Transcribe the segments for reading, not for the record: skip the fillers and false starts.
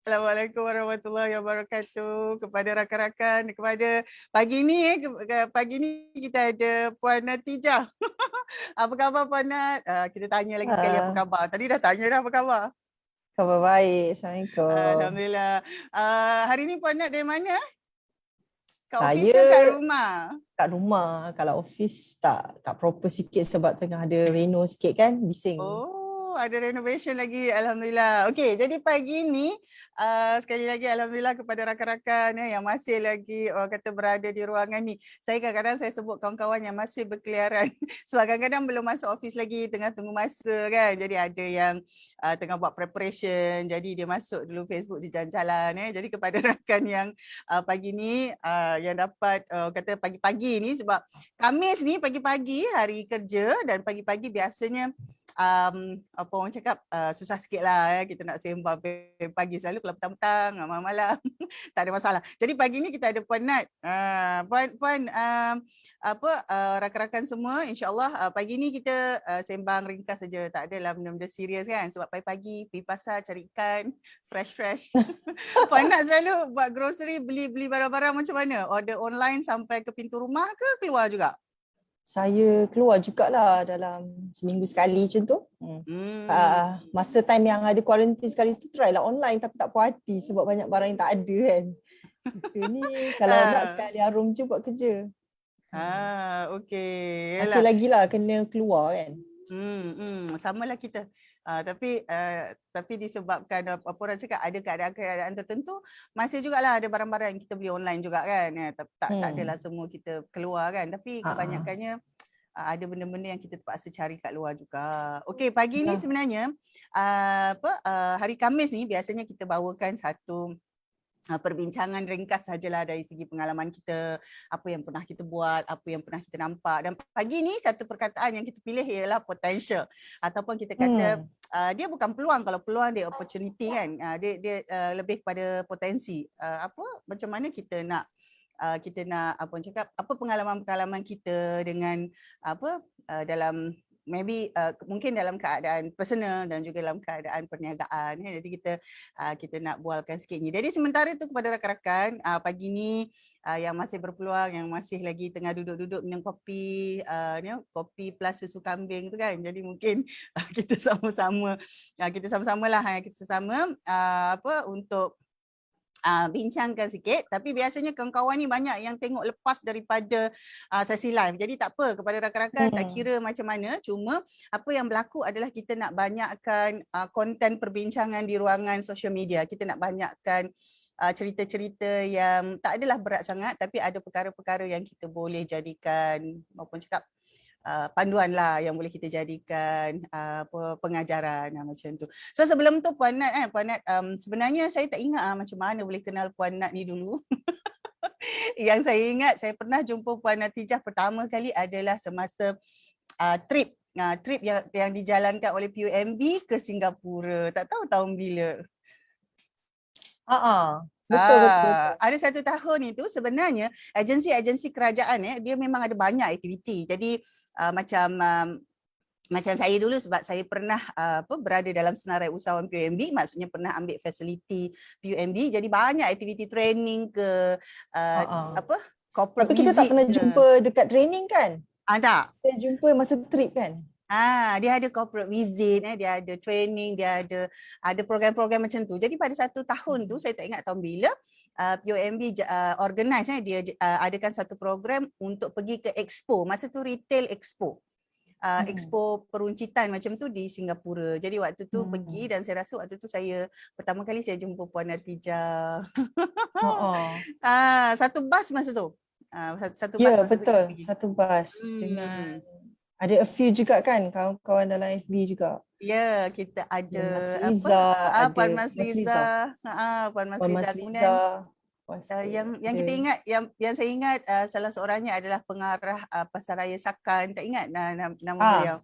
Assalamualaikum warahmatullahi wabarakatuh kepada rakan-rakan, kepada pagi ni pagi ni kita ada Puan Natijah. Apa khabar Puan Nat? Kita tanya lagi sekali apa Ah, khabar. Tadi dah tanya dah apa khabar. khabar baik. Assalamualaikum. Alhamdulillah. Hari ni Puan Nat dari mana? Kat office ke kat Saya rumah? kat rumah, kalau office tak proper sikit sebab tengah ada reno sikit kan, bising. Oh, ada renovation lagi. Alhamdulillah. Okey, jadi pagi ni sekali lagi alhamdulillah kepada rakan-rakan yang masih lagi orang kata berada di ruangan ni. Saya kadang-kadang saya sebut kawan-kawan yang masih berkeliaran. Sebab kadang-kadang belum masuk office lagi, tengah tunggu masa kan. Jadi ada yang tengah buat preparation. Jadi dia masuk dulu Facebook di jalan-jalan. Jadi kepada rakan yang pagi ni yang dapat kata pagi-pagi ni sebab Khamis ni pagi-pagi hari kerja dan pagi-pagi biasanya apa orang cakap susah sikit lah kita nak sembang pagi selalu kalau petang-petang malam-malam tak ada masalah. Jadi pagi ni kita ada Puan Nat. Puan rakan-rakan semua insya-Allah pagi ni kita sembang ringkas saja, tak adalah benda-benda serius kan sebab pagi-pagi pergi pasar cari ikan fresh-fresh. Puan Nat selalu buat grocery, beli barang-barang macam mana? Order online sampai ke pintu rumah ke keluar juga? Saya keluar jugalah dalam seminggu sekali macam tu. Masa time yang ada quarantine sekali tu try lah online tapi tak puas hati sebab banyak barang yang tak ada kan. Kita ni kalau nak sekali harum je buat kerja. Okey. Masih lagi lah kena keluar kan. Samalah kita. Tapi disebabkan apa orang cakap ada keadaan-keadaan tertentu masih jugalah ada barang-barang yang kita beli online juga kan. Tak adalah semua kita keluar kan. Tapi kebanyakannya ada benda-benda yang kita terpaksa cari kat luar juga. Okey, pagi ni sebenarnya hari Khamis ni biasanya kita bawakan satu perbincangan ringkas sajalah dari segi pengalaman kita, apa yang pernah kita buat, apa yang pernah kita nampak. Dan pagi ni satu perkataan yang kita pilih ialah potential ataupun kita kata dia bukan peluang. Kalau peluang dia opportunity kan. Dia lebih kepada potensi. Macam mana kita nak apa orang cakap, apa pengalaman-pengalaman kita dengan dalam maybe mungkin dalam keadaan personal dan juga dalam keadaan perniagaan. Jadi kita nak bualkan sikit ni. Jadi sementara tu kepada rakan-rakan pagi ni yang masih berpeluang, yang masih lagi tengah duduk-duduk minum kopi, kopi plus susu kambing tu kan. Jadi mungkin kita sama-sama untuk bincangkan sikit. Tapi biasanya kawan-kawan ni banyak yang tengok lepas daripada sesi live. Jadi tak apa kepada rakan-rakan, tak kira macam mana. Cuma apa yang berlaku adalah kita nak banyakkan konten perbincangan di ruangan social media. Kita nak banyakkan cerita-cerita yang tak adalah berat sangat tapi ada perkara-perkara yang kita boleh jadikan maupun cakap panduan lah yang boleh kita jadikan pengajaran macam tu. So sebelum tu Puan Nat sebenarnya saya tak ingat macam mana boleh kenal Puan Nat ni dulu. Yang saya ingat saya pernah jumpa Puan Natijah pertama kali adalah semasa trip yang dijalankan oleh PUMB ke Singapura. Tak tahu tahun bila. Betul. Ada satu tahun itu sebenarnya agensi-agensi kerajaan dia memang ada banyak aktiviti. Jadi macam saya dulu sebab saya pernah berada dalam senarai usahawan PUMB, maksudnya pernah ambil fasiliti PUMB, jadi banyak aktiviti training ke corporate tapi kita visit tak pernah jumpa dekat training kan? Tak. Kita jumpa masa trip kan? Dia ada corporate visit, dia ada training, dia ada program-program macam tu. Jadi pada satu tahun tu, saya tak ingat tahun bila, PUMB organize dia adakan satu program untuk pergi ke expo. Masa tu retail expo. Expo peruncitan macam tu di Singapura. Jadi waktu tu pergi dan saya rasa waktu tu pertama kali saya jumpa Puan Natijah. Satu bas masa tu. Satu bas masa betul. tu. Satu bas dengan ada a few juga kan kawan-kawan dalam FB juga. Ya, kita ada Puan Mas Liza. Kemudian yang kita ingat, yang saya ingat salah seorangnya adalah pengarah Pasaraya Sakan. Tak ingat nama beliau.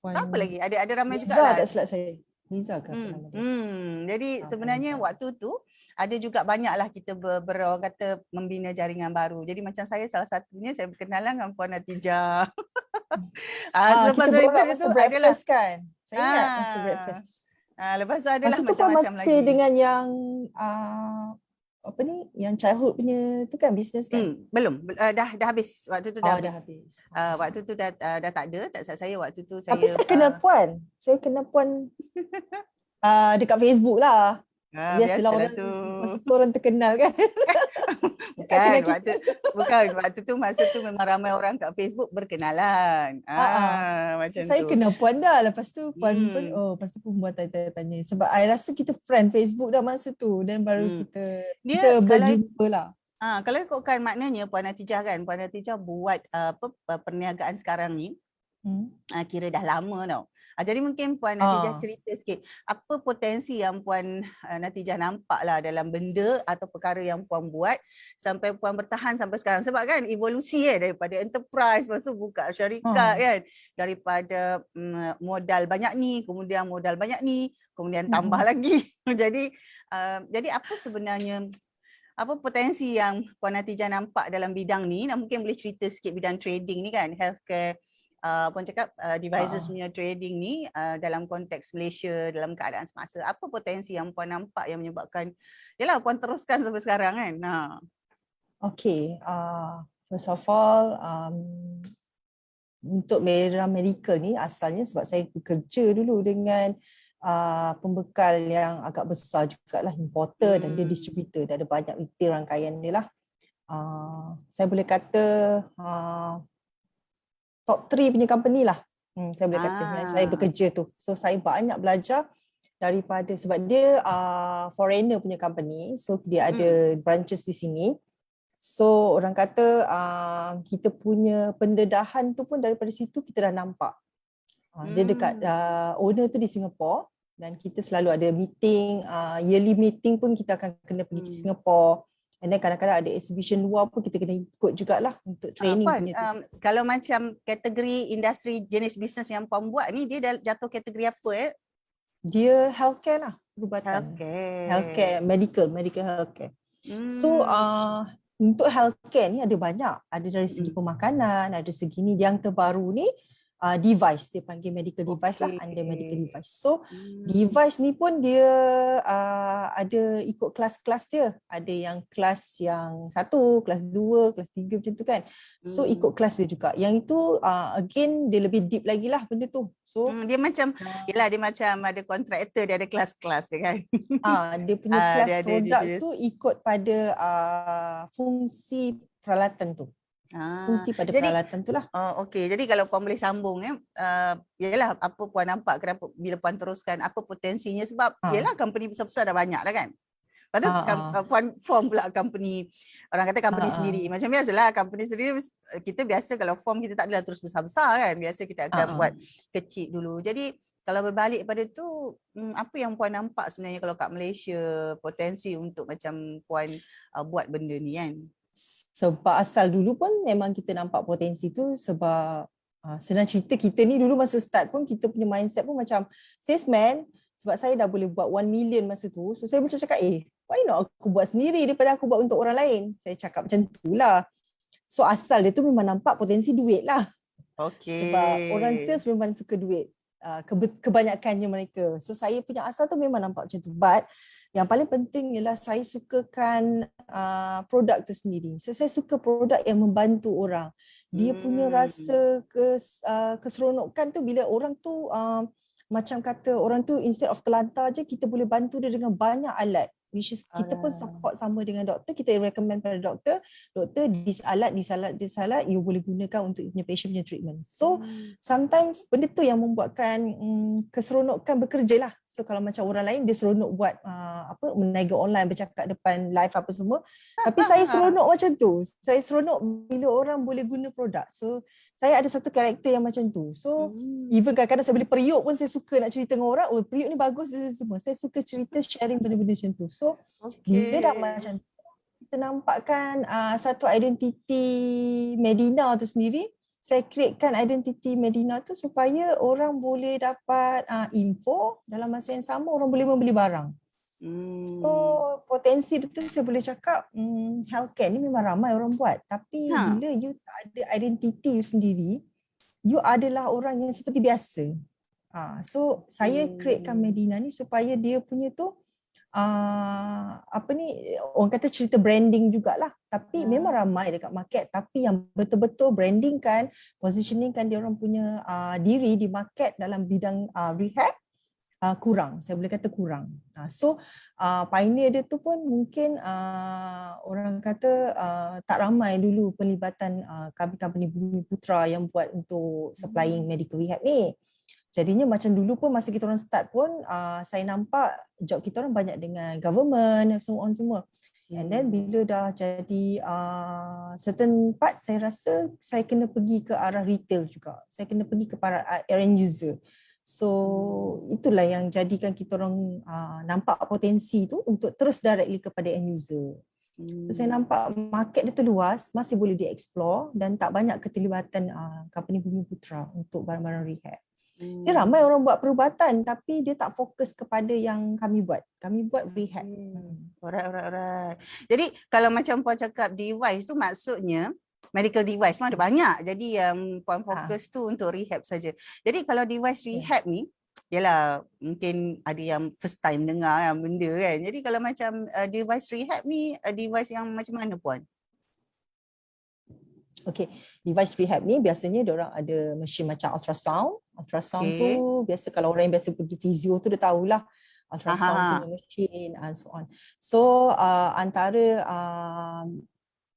Siapa lagi? Ada ramai juga lah. Tak silap saya. Liza ke apa nama dia? Jadi sebenarnya waktu tu ada juga banyaklah kita orang kata membina jaringan baru. Jadi macam saya salah satunya saya berkenalan dengan Puan Natijah. Kita berorak masa breakfast kan? Saya ingat masa breakfast. Lepas tu adalah Masa tu kau macam-macam masih lagi. dengan yang apa ni, yang childhood punya tu kan, business kan? Belum. Dah habis. Waktu tu dah Dah habis. habis. Waktu tu dah tak ada. Tak saya waktu tu Tapi saya saya kenal puan. Saya kenal puan dekat Facebook lah. Biasalah biasalah orang tu. masa tu orang terkenal kan. Tak Bukan kenal kita. waktu tu masa tu memang ramai orang kat Facebook berkenalan. Macam Saya tu. kenal puan dah. Lepas tu puan pun, lepas tu pun buat tanya-tanya. Sebab I rasa kita friend Facebook dah masa tu. Dan baru kita berjumpa lah. Kalau ikutkan maknanya Puan Natijah kan, Puan Natijah buat perniagaan sekarang ni, kira dah lama tau. Jadi mungkin Puan Natijah cerita sikit, apa potensi yang Puan Natijah nampak lah dalam benda atau perkara yang Puan buat sampai Puan bertahan sampai sekarang. Sebab kan evolusi daripada enterprise, lepas tu buka syarikat kan, daripada modal banyak ni, kemudian modal banyak ni, kemudian tambah lagi. Jadi apa sebenarnya, apa potensi yang Puan Natijah nampak dalam bidang ni? Mungkin boleh cerita sikit bidang trading ni kan, healthcare, Puan cakap devices punya trading ni dalam konteks Malaysia, dalam keadaan semasa. Apa potensi yang Puan nampak yang menyebabkan, yalah Puan teruskan sampai sekarang kan? Okay, first of all, untuk Mera Medical ni asalnya sebab saya bekerja dulu dengan pembekal yang agak besar jugalah, importer dan dia distributor, dan ada banyak retail rangkaian dia lah. Saya boleh kata top 3 punya company lah. Saya boleh kata yang saya bekerja tu. So saya banyak belajar daripada, sebab dia foreigner punya company, so dia ada branches di sini. So orang kata kita punya pendedahan tu pun daripada situ kita dah nampak. Dia dekat owner tu di Singapore, dan kita selalu ada meeting, yearly meeting pun kita akan kena pergi ke Singapore. And then kadang-kadang ada exhibition luar pun kita kena ikut jugalah untuk training Puan, punya tu. kalau macam kategori industri jenis bisnes yang Puan buat ni, dia dah jatuh kategori apa Dia healthcare lah, perubatan. Healthcare, medical healthcare. So untuk healthcare ni ada banyak. Ada dari segi pemakanan, ada segi ni. Yang terbaru ni device, dia panggil medical device lah, under medical device. So device ni pun dia ada ikut kelas-kelas dia. Ada yang kelas yang 1, kelas 2, kelas 3 macam tu kan. So ikut kelas dia juga. Yang itu again dia lebih deep lagi lah benda tu. So dia macam, yelah dia macam ada kontraktor, dia ada kelas-kelas dia kan. Dia punya kelas produk tu ikut pada fungsi peralatan tu. Fungsi pada peralatan tu lah. Okey, jadi kalau Puan boleh sambung yalah apa Puan nampak kenapa bila Puan teruskan, apa potensinya, sebab yalah company besar-besar dah banyak dah kan. Lepas tu Puan form pula company, orang kata company sendiri. Macam biasalah company sendiri, kita biasa kalau form kita tak adalah terus besar-besar kan. Biasa kita akan buat kecil dulu. Jadi kalau berbalik pada tu, apa yang Puan nampak sebenarnya kalau kat Malaysia potensi untuk macam Puan buat benda ni kan? Sebab asal dulu pun memang kita nampak potensi tu, sebab senang cerita kita ni dulu masa start pun kita punya mindset pun macam salesman. Sebab saya dah boleh buat 1 million masa tu, so saya macam cakap why not aku buat sendiri daripada aku buat untuk orang lain. Saya cakap macam tu lah. So asal dia tu memang nampak potensi duit lah. Sebab orang sales memang suka duit, kebanyakannya mereka. So saya punya asal tu memang nampak macam tu. But yang paling penting ialah saya sukakan produk tu sendiri. So saya suka produk yang membantu orang. Dia punya rasa keseronokan tu bila orang tu macam kata orang tu instead of terlantar je, kita boleh bantu dia dengan banyak alat. Which is kita pun support sama dengan doktor, kita recommend pada doktor, this alat, you boleh gunakan untuk punya patient punya treatment. So sometimes benda tu yang membuatkan keseronokan bekerja lah. So kalau macam orang lain dia seronok buat meniaga online, bercakap depan live apa semua. Tapi saya seronok macam tu. Saya seronok bila orang boleh guna produk. So saya ada satu karakter yang macam tu. So even kadang-kadang saya boleh periuk pun, saya suka nak cerita dengan orang, periuk ni bagus semua. Saya suka cerita, sharing benda-benda macam tu. So bila dah macam tu, kita nampakkan satu identiti Medina tu sendiri. Saya createkan identiti Medina tu supaya orang boleh dapat info, dalam masa yang sama orang boleh membeli barang. So potensi tu saya boleh cakap healthcare ni memang ramai orang buat. Tapi bila you tak ada identiti you sendiri, you adalah orang yang seperti biasa. So saya createkan Medina ni supaya dia punya tu apa ni, orang kata cerita branding jugalah, tapi memang ramai dekat market, tapi yang betul-betul branding kan, positioning kan dia orang punya diri di market dalam bidang rehab kurang, saya boleh kata kurang. So pioneer dia tu pun mungkin orang kata tak ramai dulu pelibatan company Bumi Putra yang buat untuk supplying medical rehab ni. Jadinya macam dulu pun masa kita orang start pun saya nampak job kita orang banyak dengan government and so on semua. And then bila dah jadi certain part, saya rasa saya kena pergi ke arah retail juga. Saya kena pergi ke para end user. So itulah yang jadikan kita orang nampak potensi tu untuk terus directly kepada end user. So, saya nampak market dia tu luas, masih boleh di-explore dan tak banyak keterlibatan company Bumi Putra untuk barang-barang rehab. Dia ramai orang buat perubatan tapi dia tak fokus kepada yang kami buat. Kami buat rehab. Alright. Jadi kalau macam Puan cakap device tu maksudnya medical device pun ada banyak. Jadi yang Puan fokus tu untuk rehab saja. Jadi kalau device rehab ni, yalah mungkin ada yang first time dengar kan benda kan. Jadi kalau macam device rehab ni, device yang macam mana Puan? Okay, device rehab ni biasanya diorang ada mesin macam ultrasound. Ultrasound tu biasa kalau orang yang biasa pergi fizio tu dia tahulah ultrasound punya mesin and so on. So antara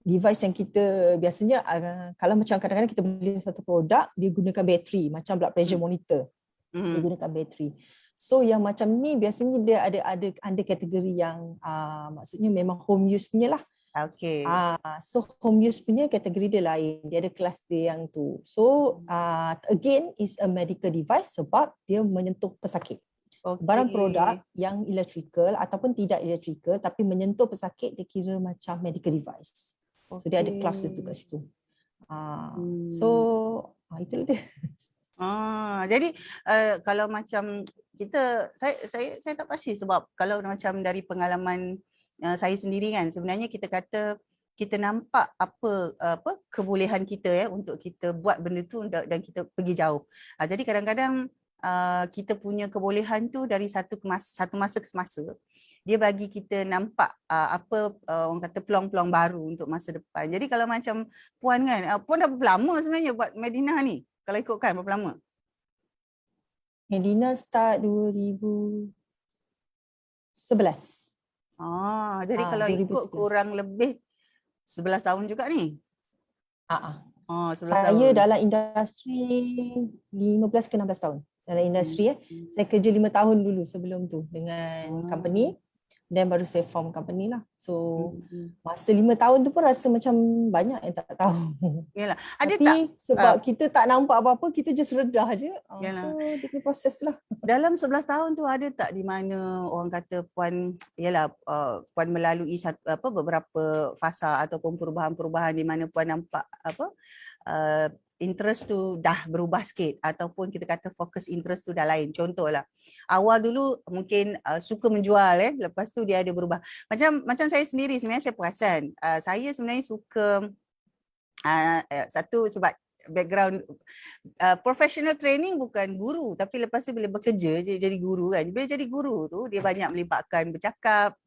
device yang kita biasanya kalau macam kadang-kadang kita beli satu produk dia gunakan bateri macam blood pressure monitor. Dia gunakan bateri. So yang macam ni biasanya dia ada under kategori yang maksudnya memang home use punya lah. Okay. So home use punya kategori dia lain. Dia ada kelas dia yang tu. So again is a medical device sebab dia menyentuh pesakit. Barang produk yang electrical ataupun tidak electrical tapi menyentuh pesakit dia kira macam medical device. So dia ada kelas tu kat situ. So itulah dia. Jadi kalau macam kita, saya tak pasti sebab kalau macam dari pengalaman saya sendiri kan, sebenarnya kita kata kita nampak apa kebolehan kita untuk kita buat benda tu dan kita pergi jauh. Jadi kadang-kadang kita punya kebolehan tu dari satu masa ke semasa dia bagi kita nampak apa orang kata peluang-peluang baru untuk masa depan. Jadi kalau macam Puan kan, Puan dah berapa lama sebenarnya buat Medina ni? Kalau ikutkan berapa lama? Medina start 2011. Jadi kalau 2011. ikut kurang lebih 11 tahun juga ni? 11 saya tahun. Dalam industri 15 ke 16 tahun. Dalam industri saya kerja 5 tahun dulu sebelum tu dengan company. Dan baru saya form company lah. So masa 5 tahun tu pun rasa macam banyak yang tak tahu. Yalah. Ada tapi tak sebab kita tak nampak apa-apa, kita just redah je. So dia punya proses tu lah. Dalam 11 tahun tu ada tak di mana orang kata Puan Puan melalui beberapa fasa ataupun perubahan-perubahan di mana Puan nampak interest tu dah berubah sikit ataupun kita kata fokus interest tu dah lain. Contohlah, awal dulu mungkin suka menjual lepas tu dia ada berubah. Macam saya sendiri sebenarnya saya perasan. Saya sebenarnya suka satu sebab background professional training bukan guru tapi lepas tu bila bekerja jadi guru kan. Bila jadi guru tu dia banyak melibatkan bercakap,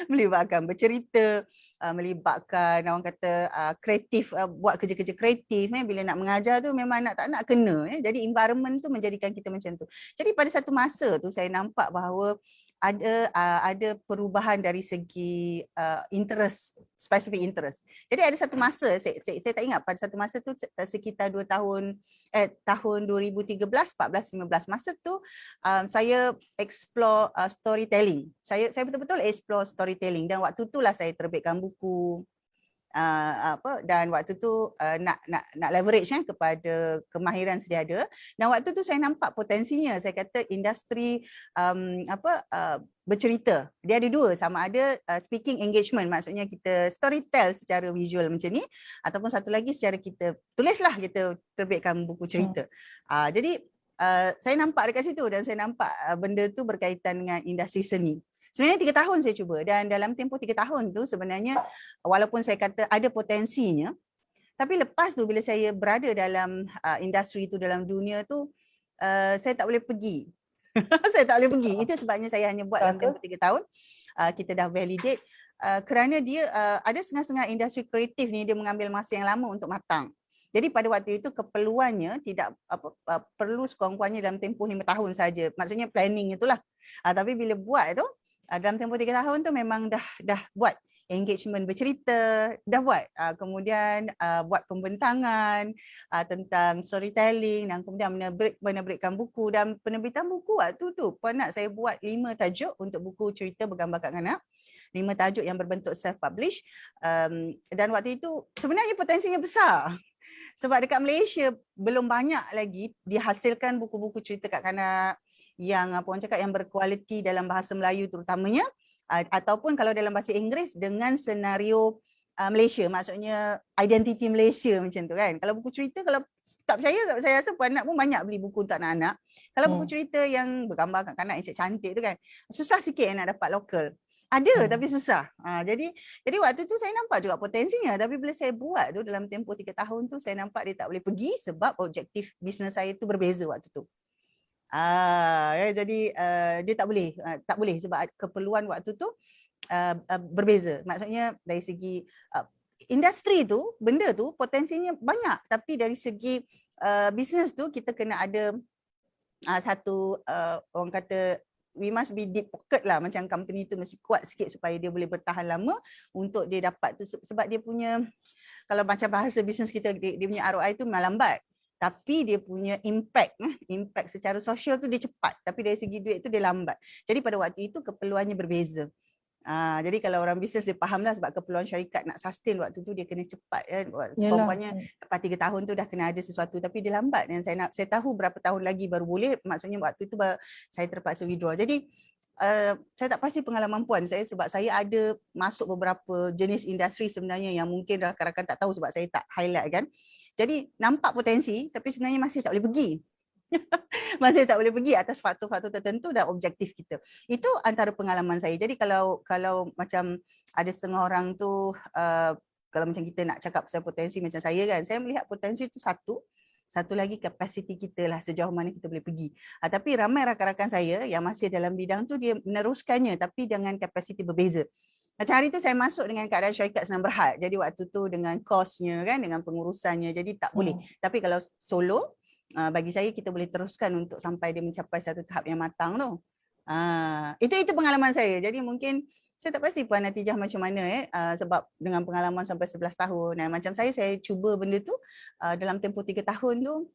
melibatkan bercerita, melibatkan orang kata kreatif, buat kerja-kerja kreatif bila nak mengajar tu memang nak tak nak kena jadi environment tu menjadikan kita macam tu. Jadi pada satu masa tu saya nampak bahawa ada perubahan dari segi interest, specific interest. Jadi ada satu masa saya tak ingat pada satu masa tu sekitar 2 tahun tahun 2013, 14, 15 masa tu saya explore storytelling. Saya betul-betul explore storytelling dan waktu itulah saya terbitkan buku dan waktu tu nak leverage kepada kemahiran sedia ada dan waktu tu saya nampak potensinya. Saya kata industri bercerita dia ada dua, sama ada speaking engagement, maksudnya kita storytell secara visual macam ni ataupun satu lagi secara kita tulislah, kita terbitkan buku cerita. Jadi saya nampak dekat situ dan saya nampak benda tu berkaitan dengan industri seni. Sebenarnya 3 tahun saya cuba dan dalam tempoh 3 tahun tu sebenarnya walaupun saya kata ada potensinya, tapi lepas tu bila saya berada dalam industri tu, dalam dunia tu, saya tak boleh pergi. Saya tak boleh pergi. Itu sebabnya saya hanya buat dalam tempoh 3 tahun. Kita dah validate kerana dia ada setengah-setengah industri kreatif ni dia mengambil masa yang lama untuk matang. Jadi pada waktu itu keperluannya tidak perlu sekurang-kurangnya dalam tempoh 5 tahun saja. Maksudnya planning itulah. Tapi bila buat tu dalam tempoh 3 tahun tu memang dah buat engagement bercerita, dah buat. Kemudian buat pembentangan tentang storytelling dan kemudian menerbitkan buku. Dan penerbitan buku waktu tu nak saya buat 5 tajuk untuk buku cerita bergambar kanak-kanak. 5 tajuk yang berbentuk self-publish. Dan waktu itu sebenarnya potensinya besar. Sebab dekat Malaysia belum banyak lagi dihasilkan buku-buku cerita kanak-kanak yang orang cakap yang berkualiti dalam bahasa Melayu terutamanya, ataupun kalau dalam bahasa Inggeris dengan senario Malaysia, maksudnya identiti Malaysia macam tu kan. Kalau buku cerita, kalau tak percaya, saya rasa puan anak pun banyak beli buku untuk anak-anak. Kalau buku cerita yang bergambar kanak-kanak yang cantik tu kan, susah sikit nak dapat lokal. Ada tapi susah. Jadi waktu tu saya nampak juga potensinya, tapi bila saya buat tu dalam tempoh 3 tahun tu saya nampak dia tak boleh pergi sebab objektif bisnes saya tu berbeza waktu tu. Jadi dia tak boleh sebab keperluan waktu tu berbeza. Maksudnya dari segi industri tu, benda tu potensinya banyak, tapi dari segi bisnes tu kita kena ada satu orang kata we must be deep pocket lah, macam company tu mesti kuat sikit supaya dia boleh bertahan lama untuk dia dapat tu, sebab dia punya, kalau macam bahasa bisnes kita, dia punya ROI tu memang lambat, tapi dia punya impact secara sosial tu dia cepat, tapi dari segi duit tu dia lambat. Jadi pada waktu itu keperluannya berbeza. Jadi kalau orang bisnes dia faham lah, sebab keperluan syarikat nak sustain waktu tu dia kena cepat kan. Sekurang-kurangnya lepas 3 tahun tu dah kena ada sesuatu, tapi dia lambat dan saya tahu berapa tahun lagi baru boleh, maksudnya waktu tu saya terpaksa withdraw. Jadi saya tak pasti pengalaman puan saya, sebab saya ada masuk beberapa jenis industri sebenarnya yang mungkin rakan-rakan tak tahu sebab saya tak highlight kan. Jadi nampak potensi tapi sebenarnya masih tak boleh pergi. Masih tak boleh pergi atas faktor-faktor tertentu dan objektif kita. Itu antara pengalaman saya. Jadi kalau macam ada setengah orang tu kalau macam kita nak cakap pasal potensi macam saya kan, saya melihat potensi tu satu lagi kapasiti kita lah, sejauh mana kita boleh pergi. Tapi ramai rakan-rakan saya yang masih dalam bidang tu dia meneruskannya tapi dengan kapasiti berbeza. Macam hari tu saya masuk dengan keadaan syarikat Senang Berhad. Jadi waktu tu dengan kosnya kan, dengan pengurusannya, jadi tak boleh. Tapi kalau solo, bagi saya kita boleh teruskan untuk sampai dia mencapai satu tahap yang matang tu. Itu pengalaman saya. Jadi mungkin saya tak pasti puan Natijah macam mana sebab dengan pengalaman sampai 11 tahun. Macam saya cuba benda tu dalam tempoh 3 tahun tu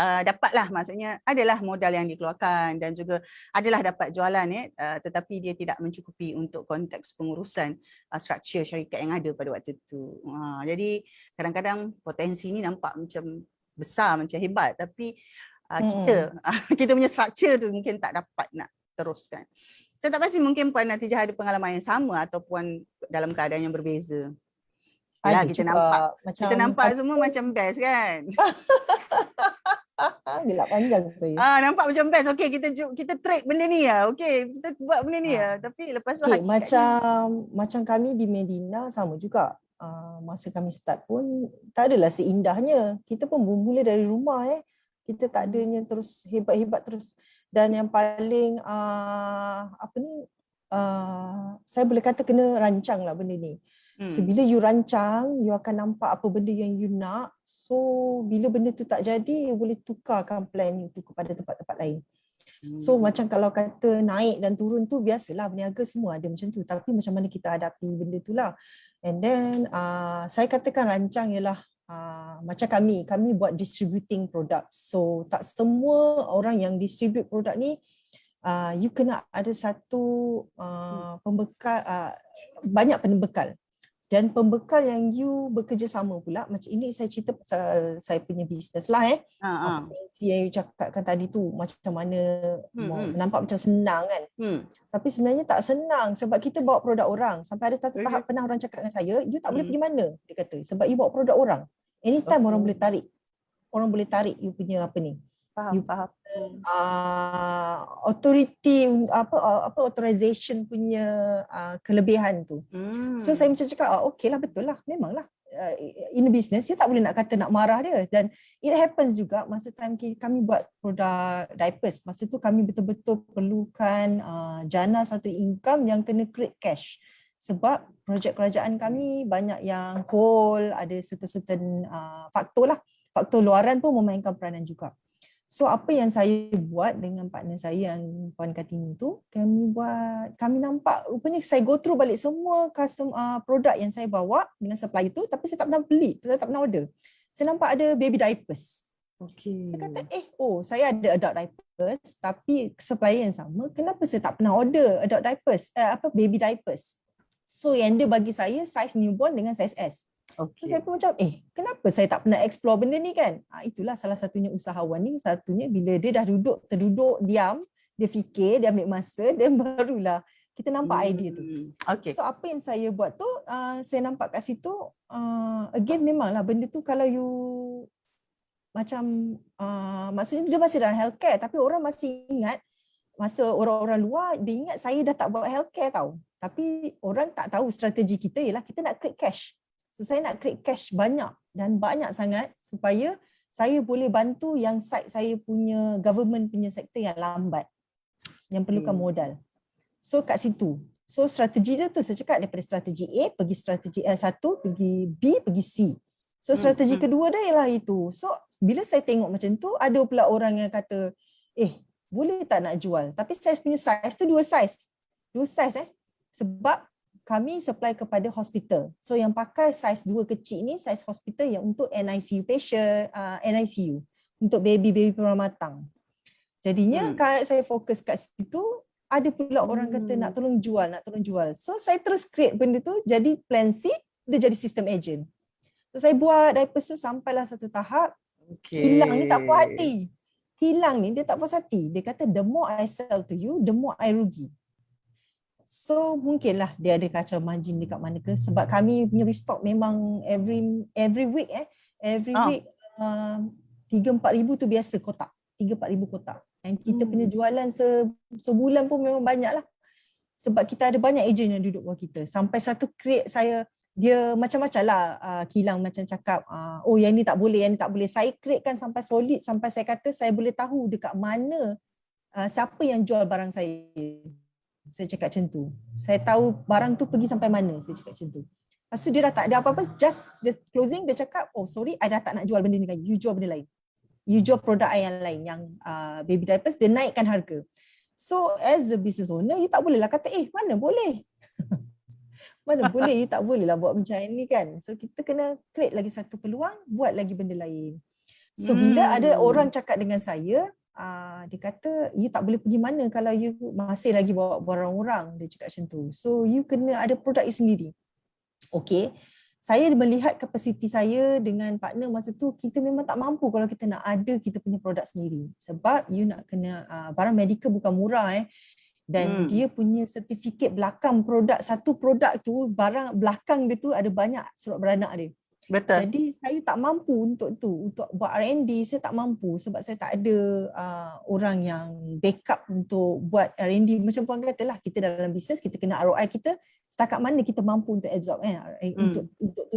dapatlah, maksudnya adalah modal yang dikeluarkan dan juga adalah dapat jualan tetapi dia tidak mencukupi untuk konteks pengurusan struktur syarikat yang ada pada waktu tu. Jadi kadang-kadang potensi ni nampak macam besar, macam hebat, tapi kita punya struktur tu mungkin tak dapat nak teruskan. Saya tak pasti mungkin puan Natijah ada pengalaman yang sama ataupun dalam keadaan yang berbeza. Ya, kita nampak semua macam best kan. Gelap panjang saya. Nampak macam best. Okey, kita trade benda ni ya. Okey, kita buat benda ni ya. Tapi lepas tu macam kami di Medina sama juga. Masa kami start pun tak adalah seindahnya. Kita pun bermula dari rumah kita tak adanya terus hebat-hebat terus. Dan yang paling saya boleh kata kena rancang lah benda ni. So bila you rancang, you akan nampak apa benda yang you nak. So bila benda tu tak jadi, you boleh tukarkan plan you tu kepada tempat-tempat lain. So macam kalau kata naik dan turun tu biasalah, berniaga semua ada macam tu. Tapi macam mana kita hadapi benda tu lah. And then saya katakan rancang ialah macam kami buat distributing products. So tak semua orang yang distribute produk ni you kena ada satu pembekal, banyak pembekal. Dan pembekal yang you bekerjasama pula, macam ini saya cerita pasal saya punya bisnes lah yang you cakapkan tadi tu, macam mana nampak macam senang kan. Tapi sebenarnya tak senang sebab kita bawa produk orang. Sampai ada satu tahap pernah orang cakap dengan saya, you tak boleh pergi mana, dia kata, sebab you bawa produk orang. Anytime orang boleh tarik. Orang boleh tarik you punya apa ni. Faham. Authority authorization punya kelebihan tu. So saya macam cakap okey lah, betul lah, memanglah in business, you tak boleh nak kata nak marah dia. Dan it happens juga masa time kami buat produk diapers. Masa tu kami betul-betul perlukan jana satu income yang kena create cash. Sebab projek kerajaan kami banyak yang hold, ada certain faktor lah. Faktor luaran pun memainkan peranan juga. So apa yang saya buat dengan partner saya yang Puan Kartini tu, kami nampak rupanya saya go through balik semua produk yang saya bawa dengan supplier tu, tapi saya tak pernah beli, saya tak pernah order. Saya nampak ada baby diapers. Okay. Saya kata, saya ada adult diapers, tapi supplier yang sama, kenapa saya tak pernah order adult diapers, baby diapers? So yang dia bagi saya size newborn dengan size S. Okay. So saya pun macam, kenapa saya tak pernah explore benda ni kan? Itulah salah satunya usahawan ni. Satunya bila dia dah terduduk, diam, dia fikir, dia ambil masa, dan barulah kita nampak idea tu. Okay. So apa yang saya buat tu, saya nampak kat situ, again memanglah benda tu kalau you macam, maksudnya dia masih dalam healthcare, tapi orang masih ingat, masa orang-orang luar, dia ingat saya dah tak buat healthcare tau. Tapi orang tak tahu strategi kita ialah kita nak create cash. So saya nak create cash banyak dan banyak sangat supaya saya boleh bantu yang side saya punya government punya sektor yang lambat, yang perlukan modal. So kat situ. So strategi dia tu saya cakap daripada strategi A pergi strategi A1, pergi B, pergi C. So strategi kedua dia ialah itu. So bila saya tengok macam tu, ada pula orang yang kata, boleh tak nak jual? Tapi saya punya size tu dua size. Sebab kami supply kepada hospital. So yang pakai size 2 kecil ni size hospital yang untuk NICU patient, NICU untuk baby pramatang. Jadinya kalau saya fokus kat situ, ada pula orang kata nak tolong jual. So saya terus create benda tu jadi plan C, dia jadi system agent. So saya buat diapers tu sampailah satu tahap, Kilang ni tak puas hati. Kilang ni dia tak puas hati. Dia kata the more I sell to you, the more I rugi. So mungkinlah dia ada kacau margin dekat mana ke, sebab kami punya restock memang every week every week 3-4 ribu tu biasa kotak, 3-4 ribu kotak. Dan kita punya jualan sebulan pun memang banyak lah, sebab kita ada banyak ejen yang duduk bawah kita. Sampai satu crate saya, dia macam-macam lah, Kilang macam cakap, yang ni tak boleh, yang ni tak boleh. Saya createkan sampai solid, sampai saya kata saya boleh tahu dekat mana siapa yang jual barang saya. Saya cakap macam tu. Saya tahu barang tu pergi sampai mana, saya cakap macam tu. Lepas tu dia dah tak ada apa-apa, just the closing dia cakap, sorry, I dah tak nak jual benda ni kan. You jual benda lain. You jual produk yang lain, yang baby diapers, dia naikkan harga. So as a business owner, you tak boleh lah kata, mana boleh. Mana boleh, you tak boleh lah buat macam ni kan. So kita kena create lagi satu peluang, buat lagi benda lain. So bila ada orang cakap dengan saya, dia kata, you tak boleh pergi mana kalau you masih lagi bawa barang orang, dia cakap macam tu. So you kena ada produk you sendiri. Okay, saya melihat kapasiti saya dengan partner masa tu, kita memang tak mampu kalau kita nak ada kita punya produk sendiri. Sebab you nak kena, barang medical bukan murah dan dia punya sertifikat belakang produk, satu produk tu, barang belakang dia tu ada banyak surat beranak dia. Betul. Jadi saya tak mampu untuk buat R&D, saya tak mampu sebab saya tak ada orang yang backup untuk buat R&D. Macam Puan kata lah, kita dalam bisnes, kita kena ROI kita setakat mana kita mampu untuk absorb untuk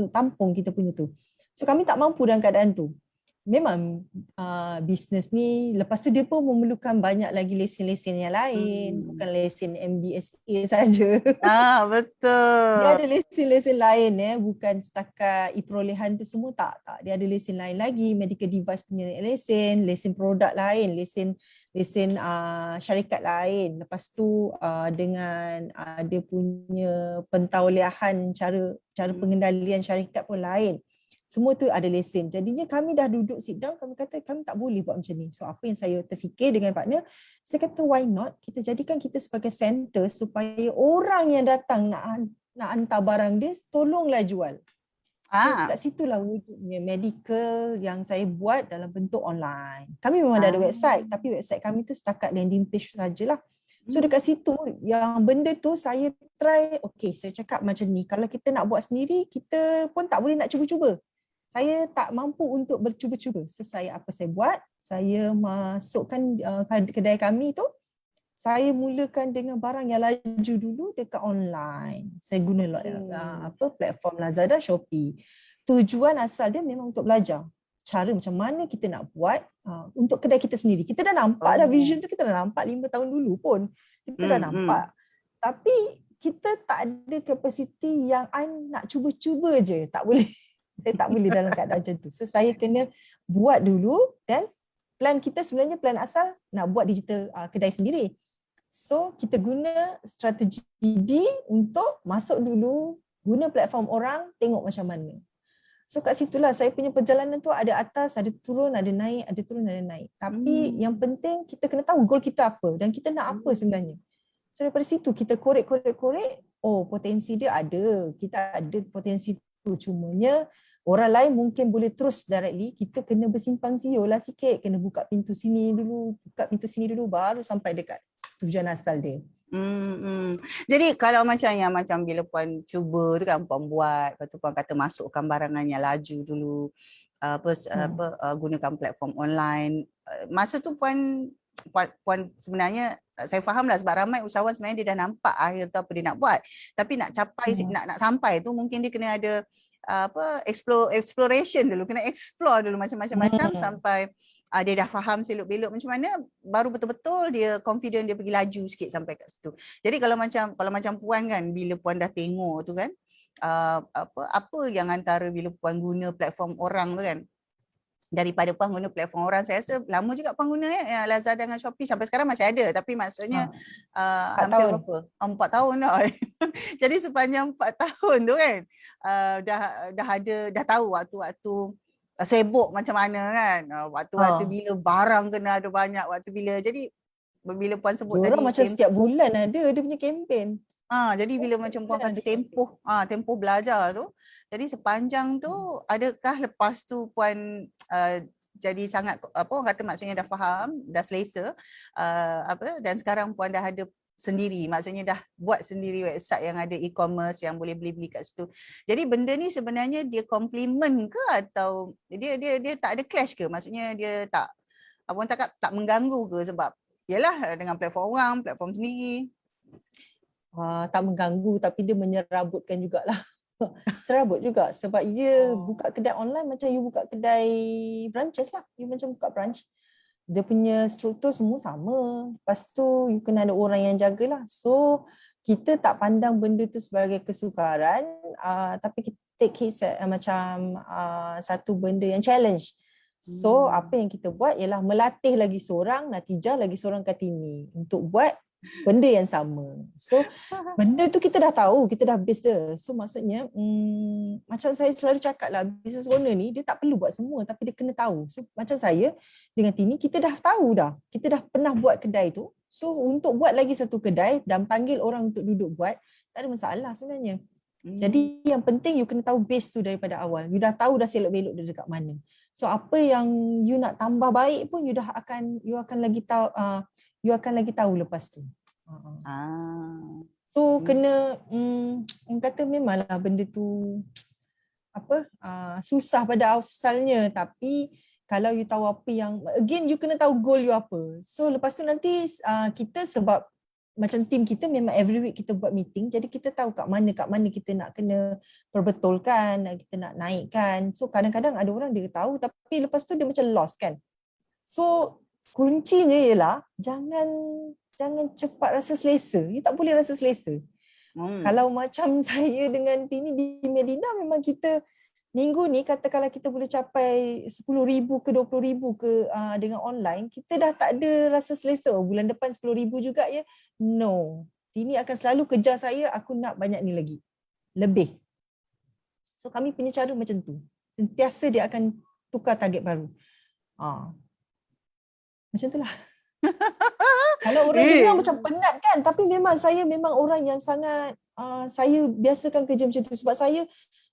tampung kita punya tu. So kami tak mampu dalam keadaan tu. Memang bisnes ni, lepas tu dia pun memerlukan banyak lagi lesen-lesen yang lain, bukan lesen MBSA saja. Betul. Dia ada lesen-lesen lain bukan setakat perolehan tu semua, tak. Dia ada lesen lain lagi, medical device punya lesen produk lain, lesen syarikat lain. Lepas tu dengan dia punya pentauliahan cara pengendalian syarikat pun lain. Semua tu ada lesen. Jadinya kami dah duduk sit down, kami kata kami tak boleh buat macam ni. So apa yang saya terfikir dengan partner, saya kata why not kita jadikan kita sebagai center supaya orang yang datang nak hantar barang dia, tolonglah jual. So kat situlah wujudnya medical yang saya buat dalam bentuk online. Kami memang dah ada website, tapi website kami tu setakat landing page sajalah. So dekat situ yang benda tu saya try, saya cakap macam ni, kalau kita nak buat sendiri, kita pun tak boleh nak cuba-cuba. Saya tak mampu untuk bercuba-cuba. So apa saya buat, saya masukkan kedai kami tu, saya mulakan dengan barang yang laju dulu dekat online. Saya guna platform Lazada, Shopee. tujuan asal dia memang untuk belajar. Cara macam mana kita nak buat untuk kedai kita sendiri. Kita dah nampak dah vision tu, kita dah nampak 5 tahun dulu pun. Kita dah nampak. Tapi kita tak ada kapasiti yang I nak cuba-cuba je. Tak boleh. Saya tak boleh dalam keadaan macam tu. So saya kena buat dulu dan plan kita sebenarnya plan asal nak buat digital kedai sendiri. So kita guna strategi B untuk masuk dulu, guna platform orang, tengok macam mana. So kat situlah saya punya perjalanan tu ada atas, ada turun, ada naik, ada turun, ada naik. Tapi yang penting kita kena tahu goal kita apa dan kita nak apa sebenarnya. So daripada situ kita korek, oh potensi dia ada, kita ada potensi tu. Cumanya orang lain mungkin boleh terus directly, kita kena bersimpang siur lah sikit, kena buka pintu sini dulu, baru sampai dekat tujuan asal dia. Jadi kalau macam bila puan cuba tu kan, puan buat, lepas tu puan kata masukkan barangan yang laju dulu, gunakan platform online. Masa tu puan sebenarnya saya fahamlah sebab ramai usahawan sebenarnya dia dah nampak akhir tu apa dia nak buat. Tapi nak capai nak sampai tu mungkin dia kena ada exploration dulu, kena explore dulu macam-macam sampai dia dah faham selok-belok macam mana, baru betul-betul dia confident dia pergi laju sikit sampai kat situ. Jadi kalau macam puan kan, bila puan dah tengok tu kan, apa yang antara bila puan guna platform orang tu kan, daripada puan guna platform orang, saya rasa lama juga puan guna Lazada dengan Shopee, sampai sekarang masih ada, tapi maksudnya 4 tahun. 4 tahun dah. Jadi sepanjang 4 tahun tu kan, dah tahu waktu-waktu sibuk macam mana kan, waktu-waktu bila barang kena ada banyak, waktu bila, jadi bila puan sebut tadi macam setiap bulan ada dia punya kempen. Jadi bila macam puan kata tempoh belajar tu, jadi sepanjang tu adakah lepas tu puan jadi sangat orang kata maksudnya dah faham, dah selesa dan sekarang puan dah ada sendiri, maksudnya dah buat sendiri website yang ada e-commerce yang boleh beli ke situ. Jadi benda ni sebenarnya dia complement ke atau dia tak ada clash ke? Maksudnya dia tak mengganggu ke, sebab yalah dengan platform orang, platform sendiri. Tak mengganggu tapi dia menyerabutkan jugalah. Serabut juga sebab dia buka kedai online macam you buka kedai branches lah. You macam buka branch. Dia punya struktur semua sama. Lepas tu you kena ada orang yang jagalah. So kita tak pandang benda tu sebagai kesukaran, tapi kita take it macam satu benda yang challenge. So apa yang kita buat ialah melatih lagi seorang, Natijah lagi seorang Kartini untuk buat benda yang sama. So benda tu kita dah tahu, kita dah base dia. So maksudnya macam saya selalu cakap lah, business owner ni dia tak perlu buat semua tapi dia kena tahu. So macam saya dengan Tini, kita dah tahu dah, kita dah pernah buat kedai tu. So untuk buat lagi satu kedai dan panggil orang untuk duduk buat, tak ada masalah sebenarnya. Jadi yang penting you kena tahu base tu daripada awal. You dah tahu dah selok-belok dia dekat mana. So apa yang you nak tambah baik pun you akan lagi tahu lepas tu. So kena orang kata memanglah benda tu susah pada asalnya, tapi kalau you tahu apa yang, again you kena tahu goal you apa. So lepas tu nanti kita, sebab macam team kita memang every week kita buat meeting, jadi kita tahu kat mana kita nak kena perbetulkan, kita nak naikkan. So kadang-kadang ada orang dia tahu tapi lepas tu dia macam lost kan. So kuncinya ialah jangan cepat rasa selesa. You tak boleh rasa selesa. Kalau macam saya dengan Tini di Medina, memang kita minggu ni katakanlah kita boleh capai 10,000 ke 20,000 ke dengan online, kita dah tak ada rasa selesa. Bulan depan 10,000 juga ya. No. Tini akan selalu kejar saya, aku nak banyak ni lagi. Lebih. So kami punya cara macam tu. Sentiasa dia akan tukar target baru. Macam itulah. Kalau orang dengar macam penat kan, tapi memang saya memang orang yang sangat saya biasakan kerja macam tu sebab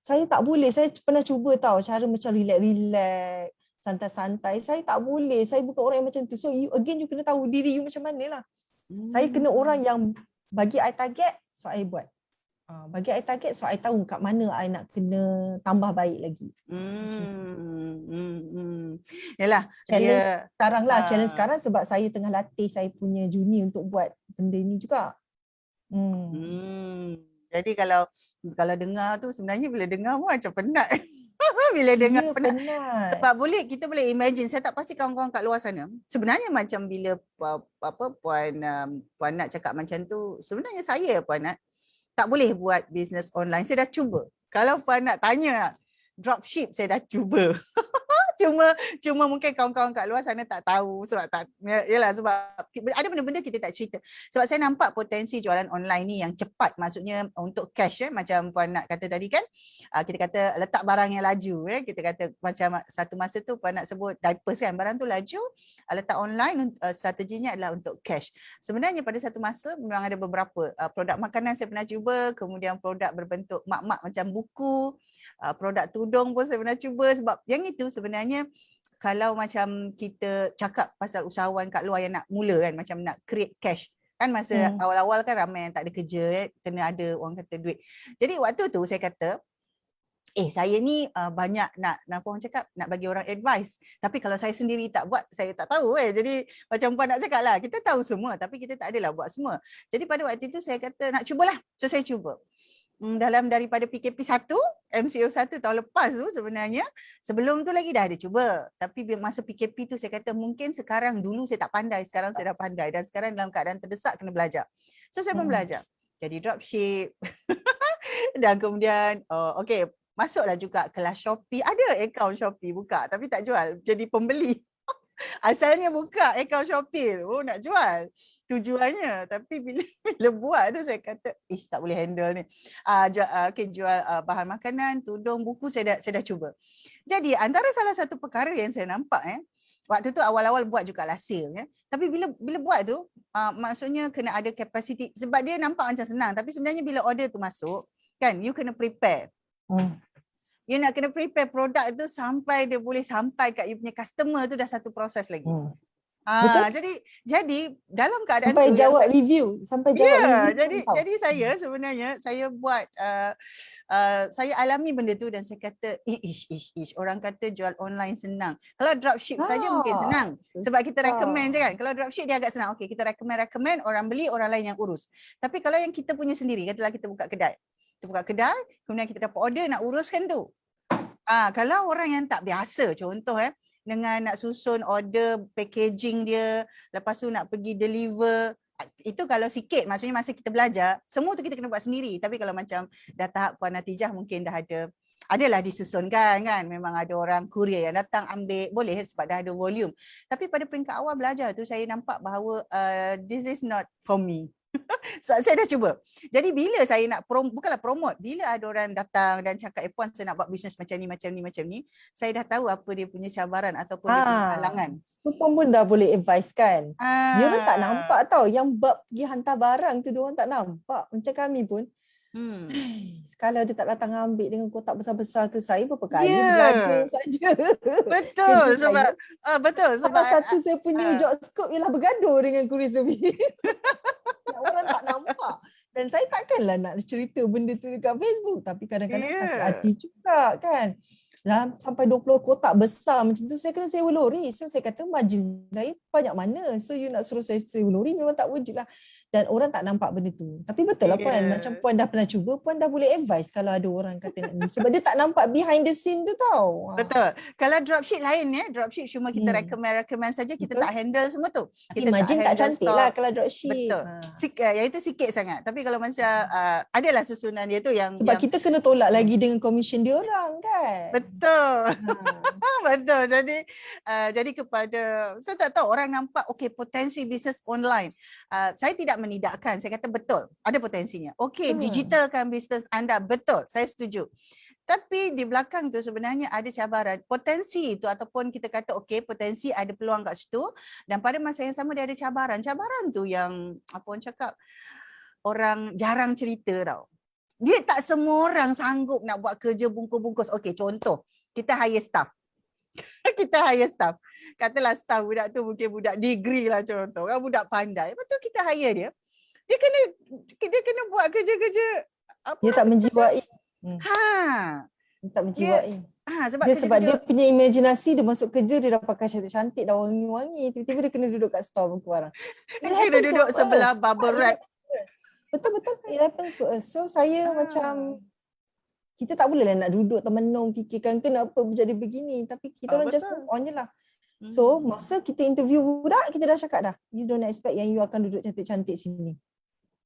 saya tak boleh. Saya pernah cuba tahu cara macam relax, santai-santai. Saya tak boleh. Saya bukan orang yang macam tu. So you kena tahu diri you macam mana lah. Saya kena orang yang bagi I target, so I buat. Bagi I target, so I tahu kat mana I nak kena tambah baik lagi. Yalah, challenge sekarang sebab saya tengah latih saya punya junior untuk buat benda ni juga. Jadi kalau dengar tu sebenarnya bila dengar pun macam penat. Bila dengar penat. penat. Sebab kita boleh imagine, saya tak pasti kawan-kawan kat luar sana. Sebenarnya macam bila Puan Nat cakap macam tu, sebenarnya saya Puan Nat tak boleh buat bisnes online. Saya dah cuba. Kalau Puan Nat tanya dropship, saya dah cuba. Cuma mungkin kawan-kawan kat luar sana tak tahu sebab yalah, sebab ada benda-benda kita tak cerita. Sebab saya nampak potensi jualan online ni yang cepat, maksudnya untuk cash macam Puan Nat kata tadi kan, kita kata letak barang yang laju kita kata macam satu masa tu Puan Nat sebut diapers kan, barang tu laju, letak online, strateginya adalah untuk cash. Sebenarnya pada satu masa memang ada beberapa produk makanan saya pernah cuba, kemudian produk berbentuk mak-mak macam buku, produk tudung pun saya pernah cuba. Sebab yang itu sebenarnya kalau macam kita cakap pasal usahawan kat luar yang nak mula kan, macam nak create cash kan, masa awal-awal kan ramai yang tak ada kerja, kena ada orang kata duit. Jadi waktu tu saya kata saya ni banyak nak orang cakap nak bagi orang advice, tapi kalau saya sendiri tak buat, saya tak tahu Jadi macam Puan nak cakap lah, kita tahu semua tapi kita tak adalah buat semua. Jadi pada waktu itu saya kata nak cubalah. So saya cuba. Dalam daripada PKP 1, MCO 1 tahun lepas tu sebenarnya, sebelum tu lagi dah ada cuba. Tapi masa PKP tu saya kata mungkin sekarang, dulu saya tak pandai, sekarang saya dah pandai, dan sekarang dalam keadaan terdesak kena belajar. So saya pun belajar. Jadi dropship. Dan kemudian masuklah juga kelas Shopee. Ada akaun Shopee buka tapi tak jual, jadi pembeli. Asalnya buka akaun Shopee tu nak jual tujuannya, tapi bila buat tu saya kata tak boleh handle ni. Jual bahan makanan, tudung, buku, saya dah cuba. Jadi antara salah satu perkara yang saya nampak waktu tu awal-awal buat jugalah sale tapi bila buat tu maksudnya kena ada capacity, sebab dia nampak macam senang tapi sebenarnya bila order tu masuk kan, you kena prepare. You nak kena prepare produk tu sampai dia boleh sampai kat you punya customer tu dah satu proses lagi. Jadi dalam keadaan sampai tu jawab review, jadi saya sebenarnya saya buat saya alami benda tu dan saya kata orang kata jual online senang. Kalau dropship saja mungkin senang sebab kita recommend je kan. Kalau dropship dia agak senang. Okey, kita recommend, orang beli, orang lain yang urus. Tapi kalau yang kita punya sendiri, katalah kita buka kedai. Kemudian kita dapat order nak uruskan tu. Kalau orang yang tak biasa, contoh dengan nak susun order, packaging dia, lepas tu nak pergi deliver, itu kalau sikit, maksudnya masa kita belajar, semua tu kita kena buat sendiri. Tapi kalau macam dah tahap Puan Natijah mungkin dah adalah disusunkan kan, memang ada orang courier yang datang ambil, boleh sebab dah ada volume. Tapi pada peringkat awal belajar tu saya nampak bahawa this is not for me. Saya dah cuba. Jadi bila saya nak bukanlah promote, bila ada orang datang dan cakap Puan saya nak buat bisnes macam ni, saya dah tahu apa dia punya cabaran ataupun dia punya halangan. Puan pun dah boleh advise kan. Dia orang tak nampak tau, yang bab pergi hantar barang tu dia orang tak nampak. Macam kami pun. Kalau dia tak datang ambil dengan kotak besar-besar tu, saya berapa kali bergaduh saja. Betul sebab salah satu saya punya job scope ialah bergaduh dengan courier service. Yang orang tak nampak. Dan saya takkanlah nak cerita benda tu dekat Facebook, tapi kadang-kadang sakit hati juga kan. Sampai 20 kotak besar macam tu saya kena sewa lori. So saya kata margin saya banyak mana. So you nak suruh saya sewa lori memang tak wujud lah. Dan orang tak nampak benda tu. Tapi betul lah Puan, macam Puan dah pernah cuba, Puan dah boleh advise kalau ada orang kata nak ni. Sebab dia tak nampak behind the scene tu tau. Betul. Kalau dropship lain dropship cuma kita recommend saja, kita tak handle semua tu. Tapi margin tak cantik lah kalau dropship. Betul. Yang itu sikit sangat. Tapi kalau macam adalah susunan dia tu yang sebab kita kena tolak lagi dengan komisen dia orang kan. Betul. Betul. Jadi kepada, saya tak tahu orang nampak potensi bisnes online. Saya tidak menidakkan, saya kata betul, ada potensinya. Digitalkan bisnes anda, betul, saya setuju. Tapi di belakang tu sebenarnya ada cabaran. Potensi tu ataupun kita kata potensi ada peluang kat situ, dan pada masa yang sama dia ada cabaran. Cabaran tu yang orang cakap orang jarang cerita tau. Dia tak semua orang sanggup nak buat kerja bungkus-bungkus. Contoh, kita hire staff. Katalah staff budak tu mungkin budak degree lah contoh, kan budak pandai. Lepas tu kita hire dia. Dia kena buat kerja-kerja dia tak menjiwai. Dia tak menjiwai. Sebab dia punya imajinasi, dia masuk kerja dia dah pakai cantik-cantik, dah wangi-wangi, tiba-tiba dia kena duduk kat store buku barang. Dia kena duduk sebelah bubble wrap. Betul-betul, it happens to us. So saya macam kita tak boleh lah nak duduk termenung fikirkan kenapa jadi begini. Tapi kita orang just Betul. move on je lah. So masa kita interview budak, kita dah cakap dah, you don't expect yang you akan duduk cantik-cantik sini.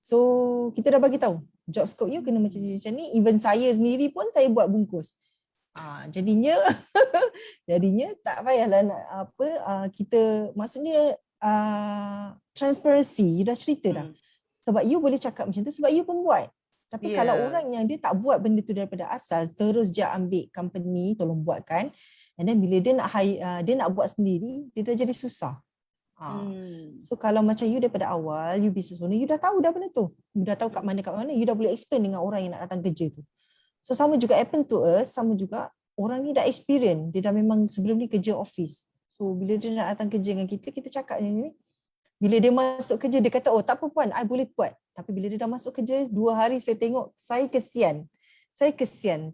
So kita dah bagi tahu job scope you kena macam ni. Even saya sendiri pun saya buat bungkus. Jadinya jadinya tak payahlah nak kita maksudnya transparency, you dah cerita dah. Sebab you boleh cakap macam tu sebab you pembuat. Tapi kalau orang yang dia tak buat benda tu daripada asal, terus je ambil company tolong buatkan, and then bila dia nak dia nak buat sendiri, dia dah jadi susah. So kalau macam you daripada awal, you business owner, you dah tahu dah benda tu. You dah tahu kat mana, you dah boleh explain dengan orang yang nak datang kerja tu. So sama juga happen to us, sama juga orang ni dah experience, dia dah memang sebelum ni kerja office. So bila dia nak datang kerja dengan kita, kita cakap ni, bila dia masuk kerja, dia kata, oh tak apa puan, I boleh buat. Tapi bila dia dah masuk kerja, 2 hari saya tengok, saya kesian.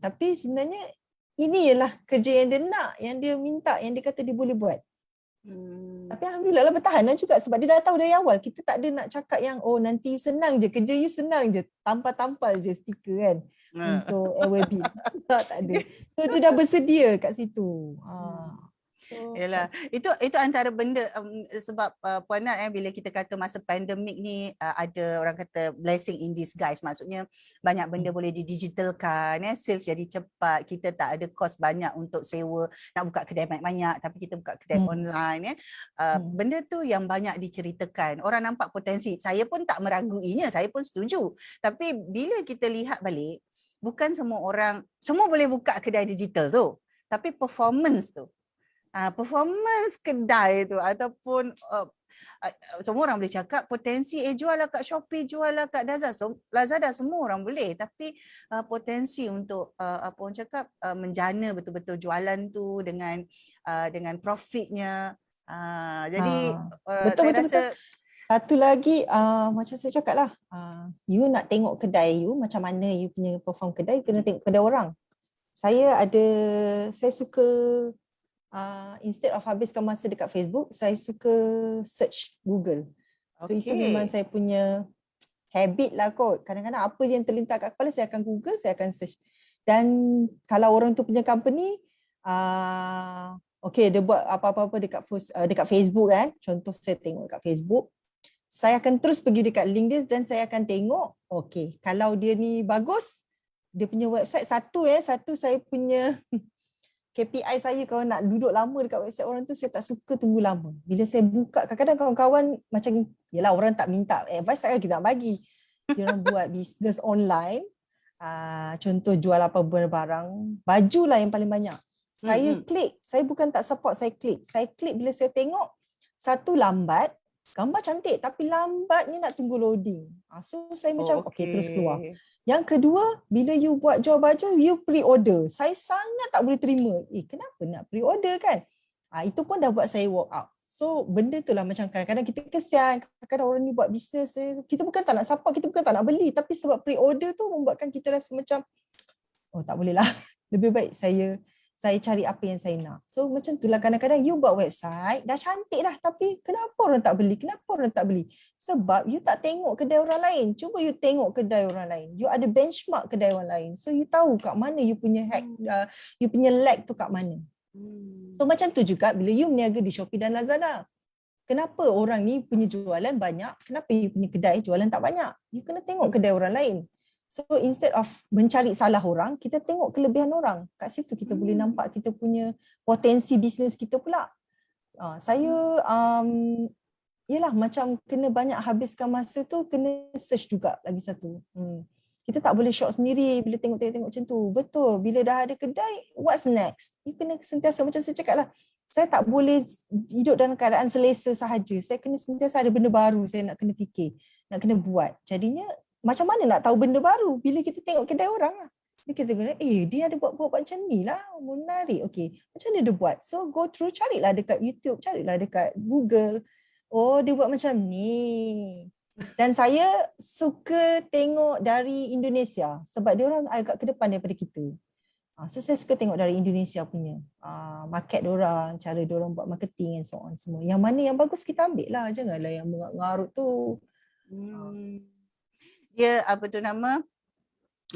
Tapi sebenarnya, ini ialah kerja yang dia nak, yang dia minta, yang dia kata dia boleh buat. Tapi alhamdulillah lah bertahan lah juga sebab dia dah tahu dari awal. Kita tak ada nak cakap yang, oh nanti you senang je, kerja you senang je. Tampal-tampal je stiker kan. Untuk AWB. tak ada. So dia dah bersedia kat situ. So, yalah, itu antara benda sebab Puan Nat bila kita kata masa pandemik ni ada orang kata blessing in disguise, maksudnya banyak benda boleh didigitalkan, sales jadi cepat, kita tak ada kos banyak untuk sewa nak buka kedai banyak-banyak, tapi kita buka kedai online benda tu yang banyak diceritakan. Orang nampak potensi, saya pun tak meraguinya, saya pun setuju. Tapi bila kita lihat balik, bukan semua orang boleh buka kedai digital tu, tapi performance kedai tu ataupun semua orang boleh cakap potensi jual lah kat Shopee, jual lah kat Lazada, semua orang boleh, tapi potensi untuk apa orang cakap menjana betul-betul jualan tu dengan profitnya. Jadi betul. Satu lagi macam saya cakap lah, you nak tengok kedai you macam mana you punya perform kedai, kena tengok kedai orang. Saya suka instead of habiskan masa dekat Facebook, saya suka search Google. So itu memang saya punya habit lah kot. Kadang-kadang apa yang terlintas kat kepala, saya akan Google, saya akan search. Dan kalau orang tu punya company, dia buat apa-apa dekat Facebook kan. Contoh saya tengok dekat Facebook, saya akan terus pergi dekat link dia dan saya akan tengok, kalau dia ni bagus, dia punya website satu saya punya KPI saya kalau nak duduk lama dekat website orang tu, saya tak suka tunggu lama. Bila saya buka, kadang-kadang kawan-kawan macam, yelah orang tak minta advice, tak kita nak bagi. Dia orang buat bisnes online, contoh jual apa barang, baju lah yang paling banyak. Saya klik, saya bukan tak support, saya klik. Bila saya tengok, satu lambat, gambar cantik tapi lambatnya nak tunggu loading. So saya macam, terus keluar. Yang kedua, bila you buat jual baju, you pre-order. Saya sangat tak boleh terima. Kenapa nak pre-order kan? Itu pun dah buat saya walk out. So benda tu lah macam kadang-kadang kita kesian. Kadang-kadang orang ni buat bisnes, kita bukan tak nak support, kita bukan tak nak beli. Tapi sebab pre-order tu membuatkan kita rasa macam, tak boleh lah. Lebih baik saya cari apa yang saya nak. So macam itulah kadang-kadang you buat website, dah cantik dah, tapi kenapa orang tak beli? Sebab you tak tengok kedai orang lain. Cuba you tengok kedai orang lain. You ada benchmark kedai orang lain. So you tahu kat mana you punya you punya lag tu kat mana. So macam tu juga bila you berniaga di Shopee dan Lazada. Kenapa orang ni punya jualan banyak, kenapa you punya kedai jualan tak banyak? You kena tengok kedai orang lain. So instead of mencari salah orang, kita tengok kelebihan orang. Kat situ kita boleh nampak kita punya potensi bisnes kita pula. Saya yelah macam kena banyak habiskan masa tu, kena search juga lagi satu. Kita tak boleh shock sendiri bila tengok macam tu. Betul, bila dah ada kedai, what's next? You kena sentiasa, macam saya cakap lah, saya tak boleh hidup dalam keadaan selesa sahaja. Saya kena sentiasa ada benda baru saya nak kena fikir, nak kena buat. Jadinya macam mana nak tahu benda baru? Bila kita tengok kedai orang lah. Kita guna, dia ada buat macam ni lah. Menarik. Macam mana dia buat? So go through, carilah dekat YouTube, carilah dekat Google. Dia buat macam ni. Dan saya suka tengok dari Indonesia. Sebab dia orang agak ke depan daripada kita. So saya suka tengok dari Indonesia punya. Market dia orang, cara dia orang buat marketing and so on semua. Yang mana yang bagus kita ambil lah. Janganlah yang mengarut tu. Dia apa tu nama,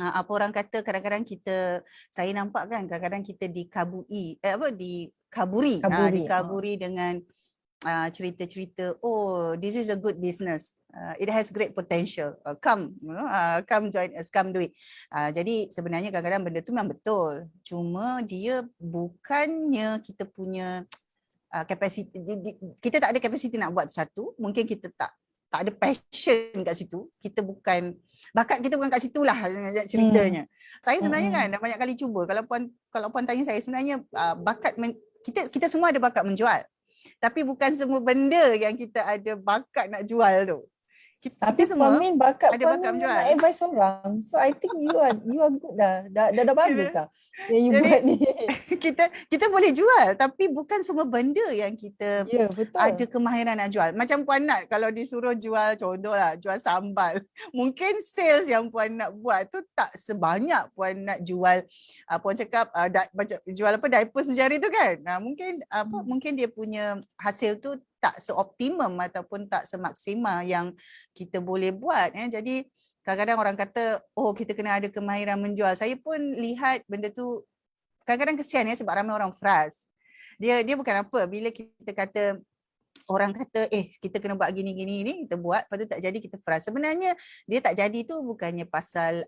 apa orang kata kadang-kadang saya nampak kan kadang-kadang kita dikaburi dengan cerita-cerita, oh this is a good business, it has great potential, come join us, come do it. Jadi sebenarnya kadang-kadang benda tu memang betul, cuma dia bukannya kita punya capacity, kita tak ada capacity nak buat satu, mungkin kita tak ada passion kat situ, bakat kita bukan kat situlah ceritanya. Saya sebenarnya kan dah banyak kali cuba, kalau puan tanya saya sebenarnya bakat kita semua ada bakat menjual. Tapi bukan semua benda yang kita ada bakat nak jual tu. Tapi semua Puan Min bakat menjual. nak advise orang. So I think you are good dah. Dah bagus dah. Yang you buat ni. Kita boleh jual tapi bukan semua benda yang kita ada kemahiran nak jual. Macam Puan Nat kalau disuruh jual, contohlah jual sambal. Mungkin sales yang Puan Nat buat tu tak sebanyak Puan Nat jual Puan cakap jual diapers jari tu kan. Mungkin dia punya hasil tu tak seoptimum ataupun tak semaksima yang kita boleh buat. Jadi kadang-kadang orang kata, oh kita kena ada kemahiran menjual. Saya pun lihat benda tu kadang-kadang kesian sebab ramai orang frust. Dia bukan apa, bila kita kata, orang kata kita kena buat gini-gini ni, kita buat, lepas tu tak jadi kita frust. Sebenarnya dia tak jadi tu bukannya pasal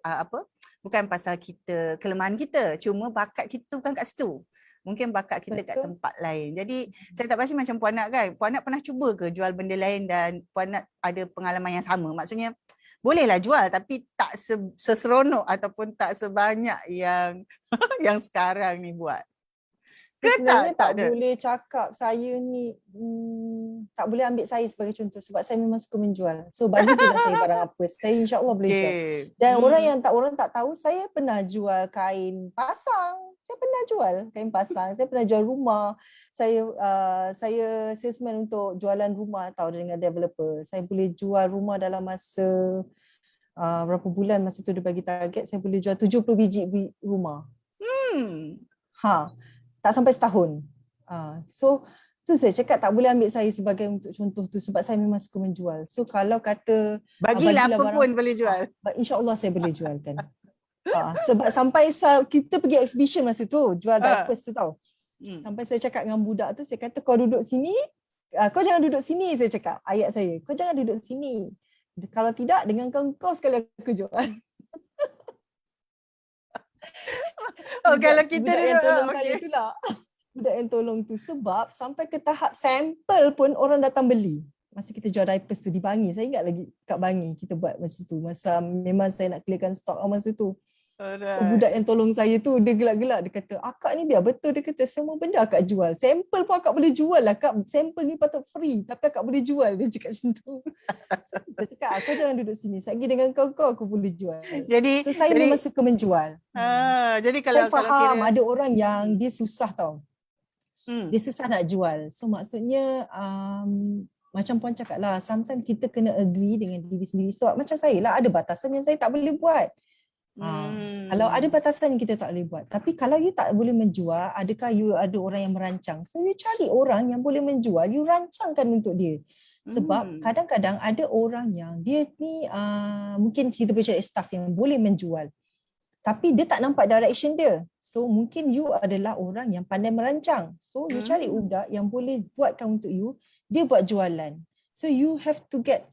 bukan pasal kita kelemahan kita, cuma bakat kita bukan kat situ. Mungkin bakat kita kat tempat lain. Jadi saya tak pasti macam Puan Nat kan. Puan Nat pernah cuba ke jual benda lain dan Puan Nat ada pengalaman yang sama? Maksudnya bolehlah jual tapi tak seseronok ataupun tak sebanyak yang yang sekarang ni buat. Sebenarnya tak boleh cakap saya ni tak boleh ambil saya sebagai contoh sebab saya memang suka menjual. So bagi je lah saya barang apa. Saya insya-Allah boleh jual. Dan orang tak tahu saya pernah jual kain pasang. Saya pernah jual kain pasang. Saya pernah jual rumah. Saya salesman untuk jualan rumah tahu dengan developer. Saya boleh jual rumah dalam masa berapa bulan masa tu dia bagi target saya boleh jual 70 biji rumah. Tak sampai setahun. So saya cakap tak boleh ambil saya sebagai untuk contoh tu sebab saya memang suka menjual. So kalau kata bagilah apa pun boleh jual. InsyaAllah saya boleh jualkan. Sebab sampai kita pergi exhibition masa tu jual diapers tu tau. Sampai saya cakap dengan budak tu, saya kata kau duduk sini, kau jangan duduk sini, saya cakap ayat saya. Kau jangan duduk sini. Kalau tidak dengan kau sekali aku jual. Kalau kita budak yang tolong saya tu lah. Budak yang tolong tu sebab sampai ke tahap sampel pun orang datang beli. Masa kita jual diapers tu di Bangi, saya ingat lagi kat Bangi kita buat masa tu. Masa memang saya nak clearkan stok masa tu. So budak yang tolong saya tu dia gelak-gelak, dia kata akak ni biar betul, dia kata semua benda akak jual. Sampel pun akak boleh jual lah kak, sampel ni patut free tapi akak boleh jual, dia cakap macam tu. Dia cakap aku jangan duduk sini, saya pergi dengan kau aku boleh jual. So saya memang suka menjual. Jadi kalau faham ada orang yang dia susah tau. Dia susah nak jual. So maksudnya macam Puan cakap lah, sometimes kita kena agree dengan diri sendiri. Sebab macam saya lah, ada batasan yang saya tak boleh buat. Kalau ada batasan yang kita tak boleh buat. Tapi kalau you tak boleh menjual, adakah you ada orang yang merancang? So you cari orang yang boleh menjual, you rancangkan untuk dia. Sebab kadang-kadang ada orang yang dia ni mungkin kita boleh cari staff yang boleh menjual. Tapi dia tak nampak direction dia. So mungkin you adalah orang yang pandai merancang. So you cari budak yang boleh buatkan untuk you, dia buat jualan. So you have to get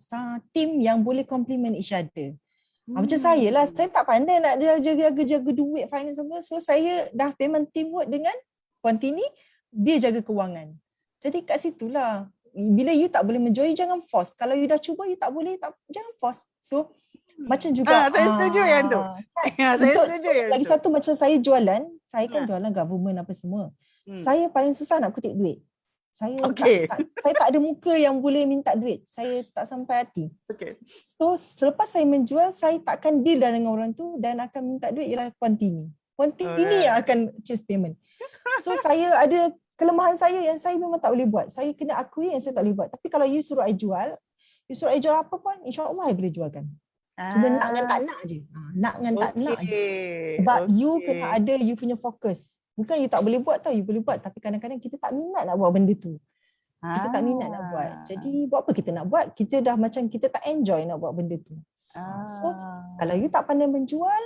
team yang boleh complement each other. Macam saya lah, saya tak pandai nak jaga duit, finance semua. So saya dah memang teamwork dengan Puan Tini, dia jaga kewangan. Jadi kat situlah, bila you tak boleh menjual, you jangan force. Kalau you dah cuba, you tak boleh, jangan force. So macam juga. Saya setuju yang tu. Saya setuju yang lagi satu macam saya jualan, saya kan jualan government apa semua. Saya paling susah nak kutip duit. Saya tak ada muka yang boleh minta duit. Saya tak sampai hati. So selepas saya menjual, saya takkan deal dengan orang tu dan akan minta duit ialah Puan Tini. Puan Tini yang akan chase payment. So saya ada kelemahan saya yang saya memang tak boleh buat. Saya kena akui yang saya tak boleh buat. Tapi kalau you suruh I jual, apa pun, insyaAllah I boleh jualkan. Cuma nak dengan tak nak je. Nak dengan tak nak je. Sebab you kena ada you punya fokus. Bukan you tak boleh buat tau, you boleh buat. Tapi kadang-kadang kita tak minat nak buat benda tu. Kita tak minat nak buat. Jadi buat apa kita nak buat? Kita dah macam kita tak enjoy nak buat benda tu. So kalau you tak pandai menjual,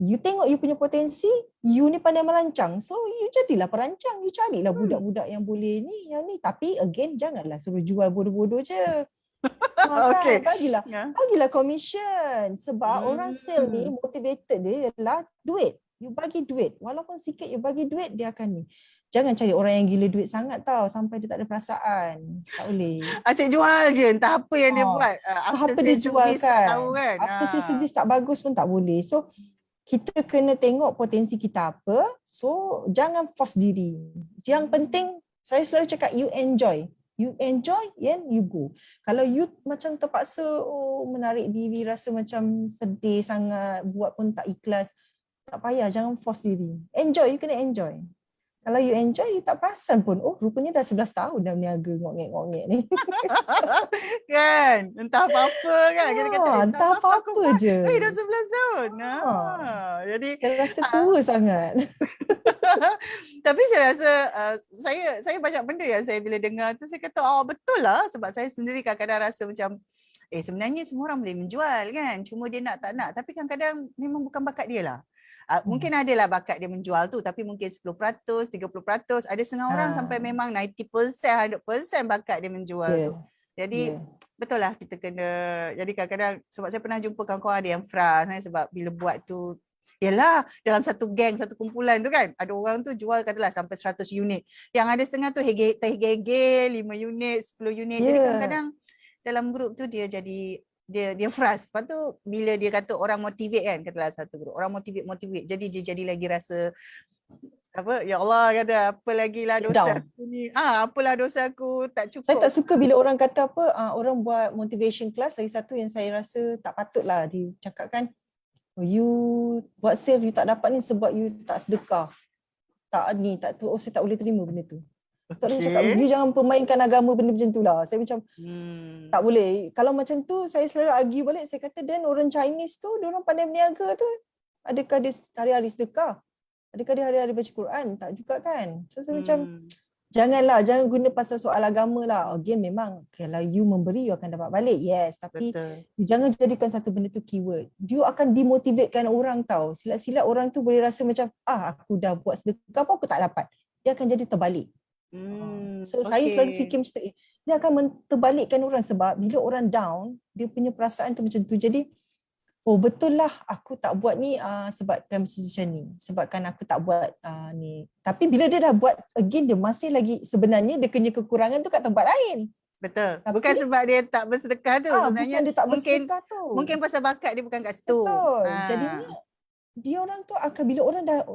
You tengok you punya potensi, you ni pandai merancang. So you jadilah perancang, you carilah budak-budak yang boleh ni, yang ni. Tapi again janganlah suruh jual bodoh-bodoh je. Okey. Kan bagilah commission. Sebab orang sale ni Hmm. motivated dia ialah duit. You bagi duit. Walaupun sikit you bagi duit, dia akan ni. Jangan cari orang yang gila duit sangat tau sampai dia tak ada perasaan. Tak boleh. Asyik jual je, entah apa yang dia Ah, buat. After apa dia sales jual service tak tahu kan. kan. After sales service tak bagus pun tak boleh. So kita kena tengok potensi kita apa. So jangan force diri. Yang penting saya selalu cakap you enjoy. You enjoy, then you go. Kalau you macam terpaksa menarik diri, rasa macam sedih sangat, buat pun tak ikhlas, tak payah, jangan force diri. Enjoy, you kena enjoy. Kalau you enjoy, you tak perasan pun. Oh, rupanya dah 11 tahun dah berniaga ngok-ngek ni. Kan? Entah apa-apa kan. Kita kata, Entah apa-apa je. dah 11 tahun. Jadi saya rasa tua sangat. tapi saya rasa saya banyak benda yang saya bila dengar tu saya kata betul lah, sebab saya sendiri kadang-kadang rasa macam sebenarnya semua orang boleh menjual kan, cuma dia nak tak nak, tapi kadang-kadang memang bukan bakat dia lah. Mungkin adalah bakat dia menjual tu, tapi mungkin 10%, 30%, ada setengah orang sampai memang 90%, 100% bakat dia menjual tu. Jadi betul lah kita kena, jadi kadang-kadang sebab saya pernah jumpa kawan-kawan ada yang frust sebab bila buat tu, yalah dalam satu geng, satu kumpulan tu kan, ada orang tu jual katalah sampai 100 unit. Yang ada setengah tu hege-hege 5 unit, 10 unit. Jadi kadang-kadang dalam grup tu dia jadi dia frust. Lepas tu bila dia kata orang motivate kan, katalah satu grup, orang motivate. Jadi dia jadi lagi rasa apa, ya Allah kata apa lagi lah dosa aku ni. Apalah dosa aku tak cukup. Saya tak suka bila orang kata apa, orang buat motivation class. Lagi satu yang saya rasa tak patutlah dicakapkan, you buat sale you tak dapat ni sebab you tak sedekah. Tak ni, tak tu. Saya tak boleh terima benda tu. Tak boleh cakap, you jangan permainkan agama benda macam tu lah. Saya macam tak boleh. Kalau macam tu saya selalu argue balik. Saya kata dan orang Chinese tu, diorang pandai berniaga tu, adakah dia hari-hari sedekah? Adakah dia hari-hari baca Quran? Tak juga kan. So saya macam jangan guna pasal soal agama lah. Again memang kalau you memberi you akan dapat balik. Yes, tapi you jangan jadikan satu benda tu keyword. You akan demotivatekan orang tau. Silat-silat orang tu boleh rasa macam aku dah buat sedekah apa aku tak dapat. Dia akan jadi terbalik. So saya selalu fikir macam tu. Dia akan terbalikkan orang sebab bila orang down, dia punya perasaan tu macam tu. Jadi betul lah aku tak buat ni sebabkan macam ni. Sebabkan aku tak buat ni. Tapi bila dia dah buat, again dia masih lagi, sebenarnya dia punya kekurangan tu kat tempat lain. Betul. Tapi, bukan sebab dia tak bersedekah tu. Sebenarnya bukan dia tak bersedekah tu. Mungkin pasal bakat dia bukan kat situ. Betul. Jadinya dia orang tu akan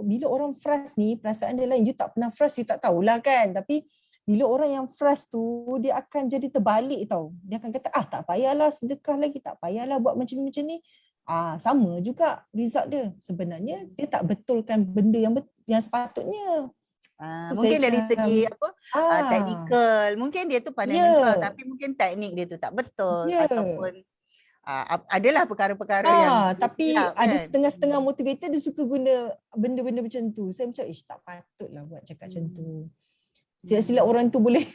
bila orang frust ni, perasaan dia lain. You tak pernah frust, you tak tahulah kan. Tapi bila orang yang frust tu, dia akan jadi terbalik tau. Dia akan kata, tak payahlah sedekah lagi, tak payahlah buat macam ni. Sama juga result dia. Sebenarnya dia tak betulkan benda yang sepatutnya. Mungkin dari segi teknikal, mungkin dia tu pandai menjual, tapi mungkin teknik dia tu tak betul, ataupun adalah perkara-perkara yang tapi ada setengah-setengah motivator dia suka guna benda-benda macam tu. Saya macam tak patutlah buat cakap macam tu. Silat-silat orang tu boleh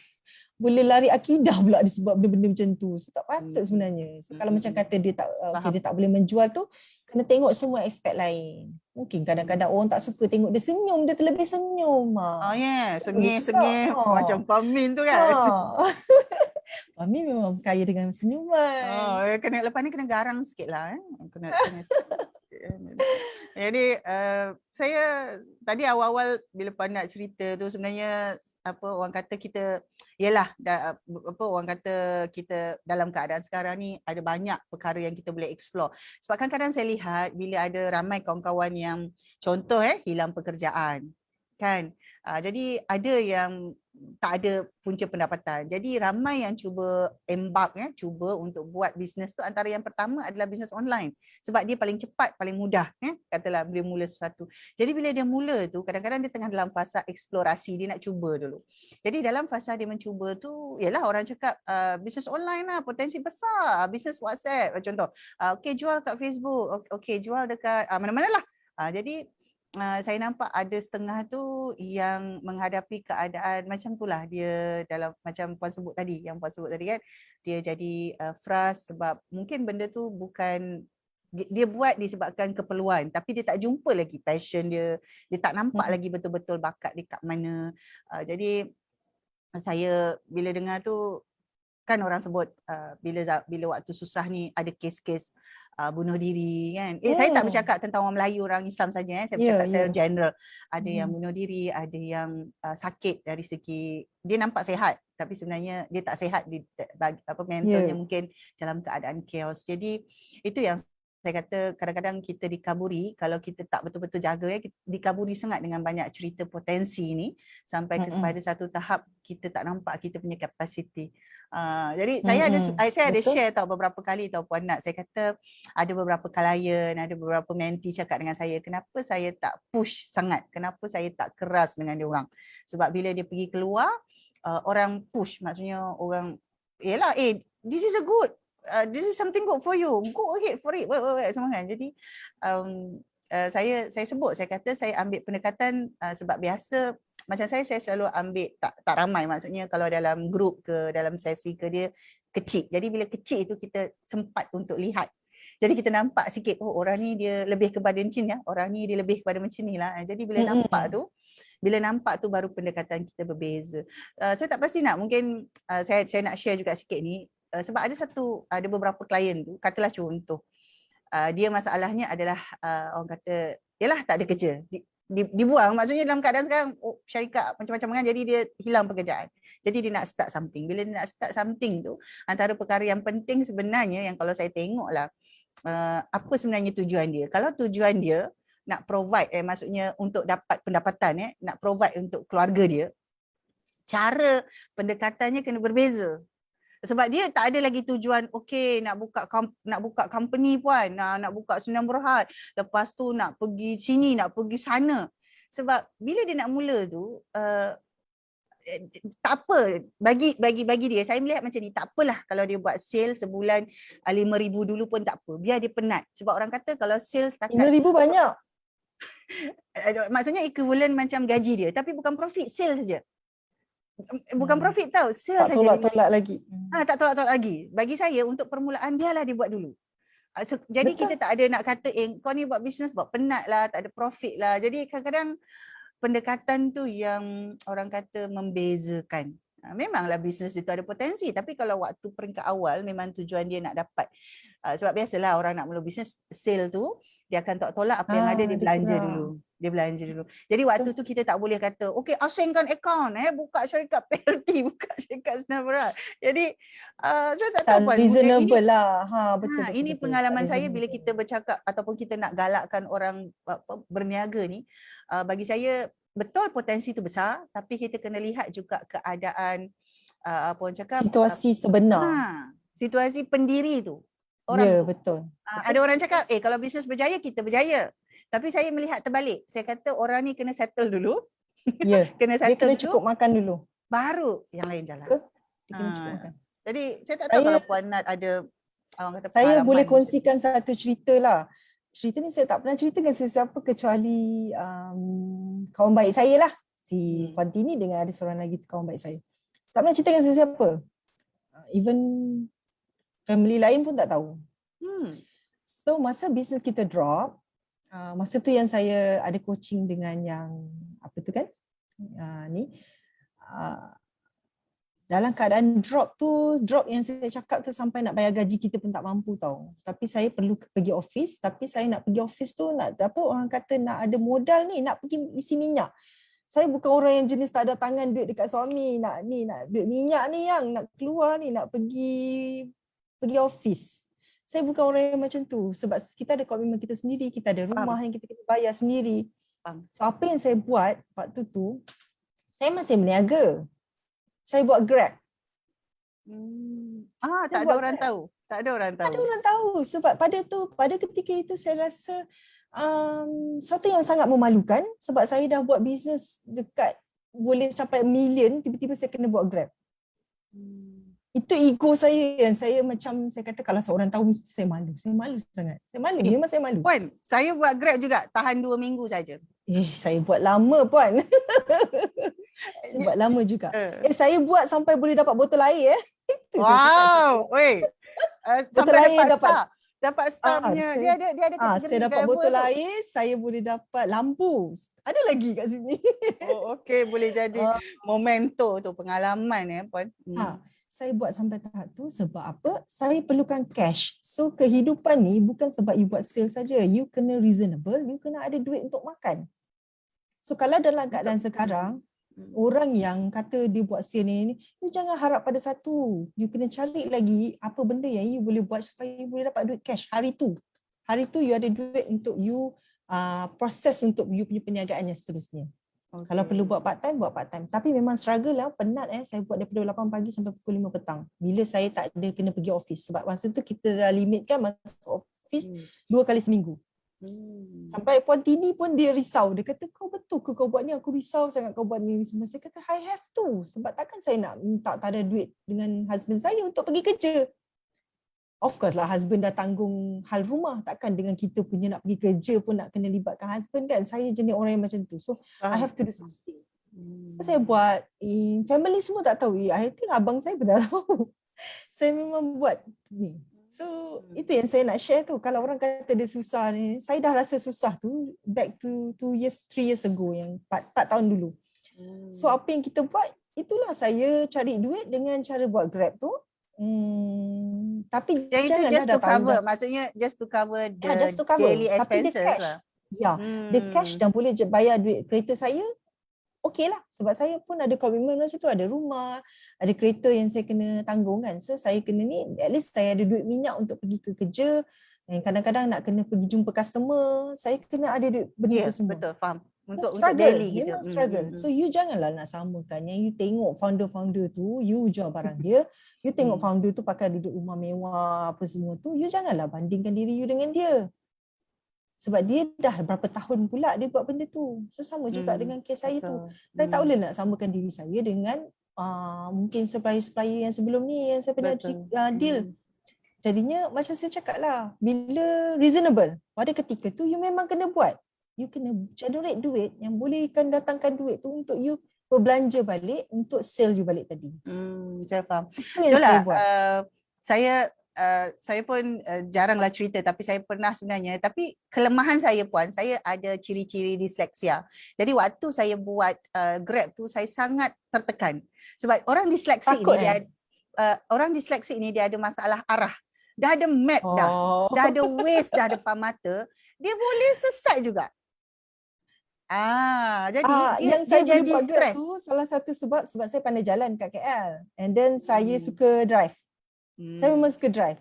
lari akidah pula disebab benda-benda macam tu. So tak patut sebenarnya. So kalau macam kata dia tak boleh menjual tu, kena tengok semua aspek lain. Mungkin kadang-kadang orang tak suka tengok dia senyum, dia terlebih senyum. Sengih-sengih macam Pamin tu kan. Pamin memang kaya dengan senyuman. Lepas ni kena garang sikit lah. Kena Jadi saya tadi awal-awal bila nak cerita tu sebenarnya orang kata kita orang kata kita dalam keadaan sekarang ni ada banyak perkara yang kita boleh explore. Sebab kadang-kadang saya lihat bila ada ramai kawan-kawan yang contoh hilang pekerjaan kan. Jadi ada yang tak ada punca pendapatan. Jadi ramai yang cuba cuba untuk buat bisnes tu. Antara yang pertama adalah bisnes online. Sebab dia paling cepat, paling mudah. Katalah bila mula sesuatu. Jadi bila dia mula tu, kadang-kadang dia tengah dalam fasa eksplorasi. Dia nak cuba dulu. Jadi dalam fasa dia mencuba tu, yalah orang cakap bisnes online lah, potensi besar. Bisnes WhatsApp contoh. Jual kat Facebook. Jual dekat mana-mana lah. Jadi saya nampak ada setengah tu yang menghadapi keadaan macam itulah, dia dalam macam Puan sebut tadi kan, dia jadi frust sebab mungkin benda tu bukan dia buat disebabkan keperluan, tapi dia tak jumpa lagi passion dia tak nampak lagi betul-betul bakat dia kat mana. Jadi saya bila dengar tu, kan orang sebut bila waktu susah ni ada kes-kes bunuh diri kan. Saya tak bercakap tentang orang Melayu, orang Islam saja, saya bercakap secara general. Ada yang bunuh diri, ada yang sakit dari segi dia nampak sihat tapi sebenarnya dia tak sihat, mentalnya mungkin dalam keadaan chaos. Jadi itu yang saya kata kadang-kadang kita dikaburi kalau kita tak betul-betul jaga, dikaburi sangat dengan banyak cerita potensi ni sampai kepada satu tahap kita tak nampak kita punya kapasiti. Jadi saya ada share beberapa kali Puan Nat, saya kata ada beberapa klien, ada beberapa mentee cakap dengan saya, kenapa saya tak push sangat, kenapa saya tak keras dengan dia orang. Sebab bila dia pergi keluar, orang push, maksudnya orang yalah, this is a good, this is something good for you, go ahead for it, semua kan. Jadi saya sebut, saya kata saya ambil pendekatan sebab biasa macam saya selalu ambil tak ramai, maksudnya kalau dalam grup ke dalam sesi ke dia kecil. Jadi bila kecil itu kita sempat untuk lihat. Jadi kita nampak sikit, orang ni dia lebih kepada macam ni, orang ni dia lebih kepada macam ni lah. Jadi bila nampak tu baru pendekatan kita berbeza. Saya tak pasti mungkin saya nak share juga sikit ni, sebab ada beberapa klien tu, katalah contoh, dia masalahnya adalah orang kata yalah tak ada kerja, dibuang, maksudnya dalam keadaan sekarang syarikat macam-macam kan, jadi dia hilang pekerjaan. Jadi dia nak start something. Bila dia nak start something tu, antara perkara yang penting sebenarnya yang kalau saya tengoklah apa sebenarnya tujuan dia. Kalau tujuan dia nak provide, maksudnya untuk dapat pendapatan, nak provide untuk keluarga dia, cara pendekatannya kena berbeza. Sebab dia tak ada lagi tujuan, okey nak buka company Puan, nak buka Sdn Bhd, lepas tu nak pergi sini, nak pergi sana. Sebab bila dia nak mula tu, tak apa, bagi dia, saya melihat macam ni, tak apalah kalau dia buat sale sebulan 5,000 dulu pun tak apa, biar dia penat. Sebab orang kata kalau sale setakat 5,000 banyak. Maksudnya equivalent macam gaji dia, tapi bukan profit, sale saja. Bukan profit tau, sale saja. Tak tolak lagi. Tak tolak lagi. Bagi saya untuk permulaan biarlah dia buat dulu. Jadi kita tak ada nak kata kau ni buat bisnes buat penat lah, tak ada profit lah. Jadi kadang-kadang pendekatan tu yang orang kata membezakan. Memanglah bisnes itu ada potensi, tapi kalau waktu peringkat awal memang tujuan dia nak dapat. Sebab biasalah orang nak mula bisnes sale tu, dia akan tak tolak apa yang ada, dia belanja dulu. Jadi waktu tu kita tak boleh kata, okey asingkan akaun, buka syarikat PLT, buka syarikat Sdn Bhd. Jadi saya tak tahu Puan. Reasonable lah. Betul. Ini pengalaman saya bila kita bercakap ataupun kita nak galakkan orang berniaga ni, bagi saya betul potensi tu besar, tapi kita kena lihat juga keadaan apa orang cakap, situasi sebenar. Situasi pendiri tu. Orang betul. Ada orang cakap kalau bisnes berjaya kita berjaya. Tapi saya melihat terbalik. Saya kata orang ni kena settle dulu. Kena settle, dia kena cukup makan dulu. Baru yang lain jalan. Dia kena cukup makan. Jadi saya tak tahu kalau Puan Nat ada orang kata saya boleh kongsikan satu cerita lah. Cerita ni saya tak pernah cerita dengan sesiapa kecuali kawan baik saya lah. Si Puan Tini dengan ada seorang lagi kawan baik saya. Tak pernah cerita dengan sesiapa. Even family lain pun tak tahu. So masa bisnes kita drop, masa tu yang saya ada coaching dengan yang apa tu kan, dalam keadaan drop yang saya cakap tu sampai nak bayar gaji kita pun tak mampu tau. Tapi saya perlu pergi office, tapi saya nak pergi office tu nak apa orang kata nak ada modal ni, nak pergi isi minyak. Saya bukan orang yang jenis tak ada tangan duit dekat suami, nak duit minyak ni yang nak keluar ni, nak pergi office. Saya bukan orang yang macam tu sebab kita ada komitmen kita sendiri, kita ada rumah yang kita kena bayar sendiri. So apa yang saya buat waktu tu, saya masih berniaga. Saya buat Grab. Tak ada orang tahu. Tak ada orang tahu sebab pada ketika itu saya rasa suatu yang sangat memalukan sebab saya dah buat bisnes dekat boleh sampai million, tiba-tiba saya kena buat Grab. Itu ego saya yang saya macam saya kata kalau seorang tahu mesti saya malu. Saya malu sangat. Memang saya malu. Puan, saya buat Grab juga tahan 2 minggu saja. Saya buat lama Puan. Saya buat lama juga. Saya buat sampai boleh dapat botol air. Wow. Sampai botol air dapat. dapat stampnya. Dia ada kategori saya dapat driver botol tu. air, saya boleh dapat lampu. Ada lagi kat sini. Oh, okey, boleh jadi memento tu, pengalaman Puan. Saya buat sampai tahap tu sebab apa? Saya perlukan cash. So kehidupan ni bukan sebab you buat sale saja. You kena reasonable, you kena ada duit untuk makan. So kalau dalam keadaan sekarang, orang yang kata dia buat sale ni, you jangan harap pada satu. You kena cari lagi apa benda yang you boleh buat supaya you boleh dapat duit cash hari tu. Hari tu you ada duit untuk you proses untuk you punya perniagaan yang seterusnya. Okay. Kalau perlu buat part time, buat part time. Tapi memang struggle lah, penat saya buat daripada 8 pagi sampai pukul 5 petang. Bila saya tak ada kena pergi office. Sebab masa tu kita dah limitkan masuk office 2 kali seminggu. Sampai Puan Tini pun dia risau. Dia kata, kau betul ke kau buat ni? Aku risau sangat kau buat ni. Saya kata, I have to. Sebab takkan saya nak minta tak ada duit dengan husband saya untuk pergi kerja. Of course lah, husband dah tanggung hal rumah. Takkan dengan kita punya nak pergi kerja pun nak kena libatkan husband kan. Saya jenis orang yang macam tu. So, I have to do something. So, saya buat. Family semua tak tahu. I think abang saya pun dah tahu. Saya memang buat ni. So, itu yang saya nak share tu. Kalau orang kata dia susah ni, saya dah rasa susah tu back to 3 years ago, yang 4 tahun dulu. So, apa yang kita buat, itulah saya cari duit dengan cara buat Grab tu. Tapi yang itu just to cover, maksudnya just to cover the daily expenses lah. Ya, the cash dan boleh bayar duit kereta saya, okey lah. Sebab saya pun ada komitmen masa tu, ada rumah, ada kereta yang saya kena tanggung kan. So saya kena ni, at least saya ada duit minyak untuk pergi ke kerja. Dan kadang-kadang nak kena pergi jumpa customer, saya kena ada duit benda tu semua. Betul, faham. Untuk daily gitu. Memang struggle. So you janganlah nak samakan. Yang you tengok founder-founder tu, you jual barang dia, you tengok founder tu pakai duduk rumah mewah apa semua tu, you janganlah bandingkan diri you dengan dia. Sebab dia dah berapa tahun pula dia buat benda tu. So sama juga dengan kes saya tu. Saya tak boleh nak samakan diri saya dengan mungkin supplier-supplier yang sebelum ni yang saya pernah deal. Jadinya macam saya cakap lah, bila reasonable, pada ketika tu you memang kena buat. You kena generate duit yang bolehkan datangkan duit tu untuk you berbelanja balik untuk sell you balik tadi. Saya faham. Itulah saya pun jaranglah cerita, tapi saya pernah sebenarnya. Tapi kelemahan saya Puan, saya ada ciri-ciri disleksia. Jadi waktu saya buat Grab tu, saya sangat tertekan. Sebab orang disleksi orang disleksi ini dia ada masalah arah. Dah ada map dah ada Waze dah depan mata, dia boleh sesat juga. Jadi yang saya jadi buat Grab tu salah satu sebab saya pandai jalan kat KL, and then saya suka drive. Saya memang suka drive.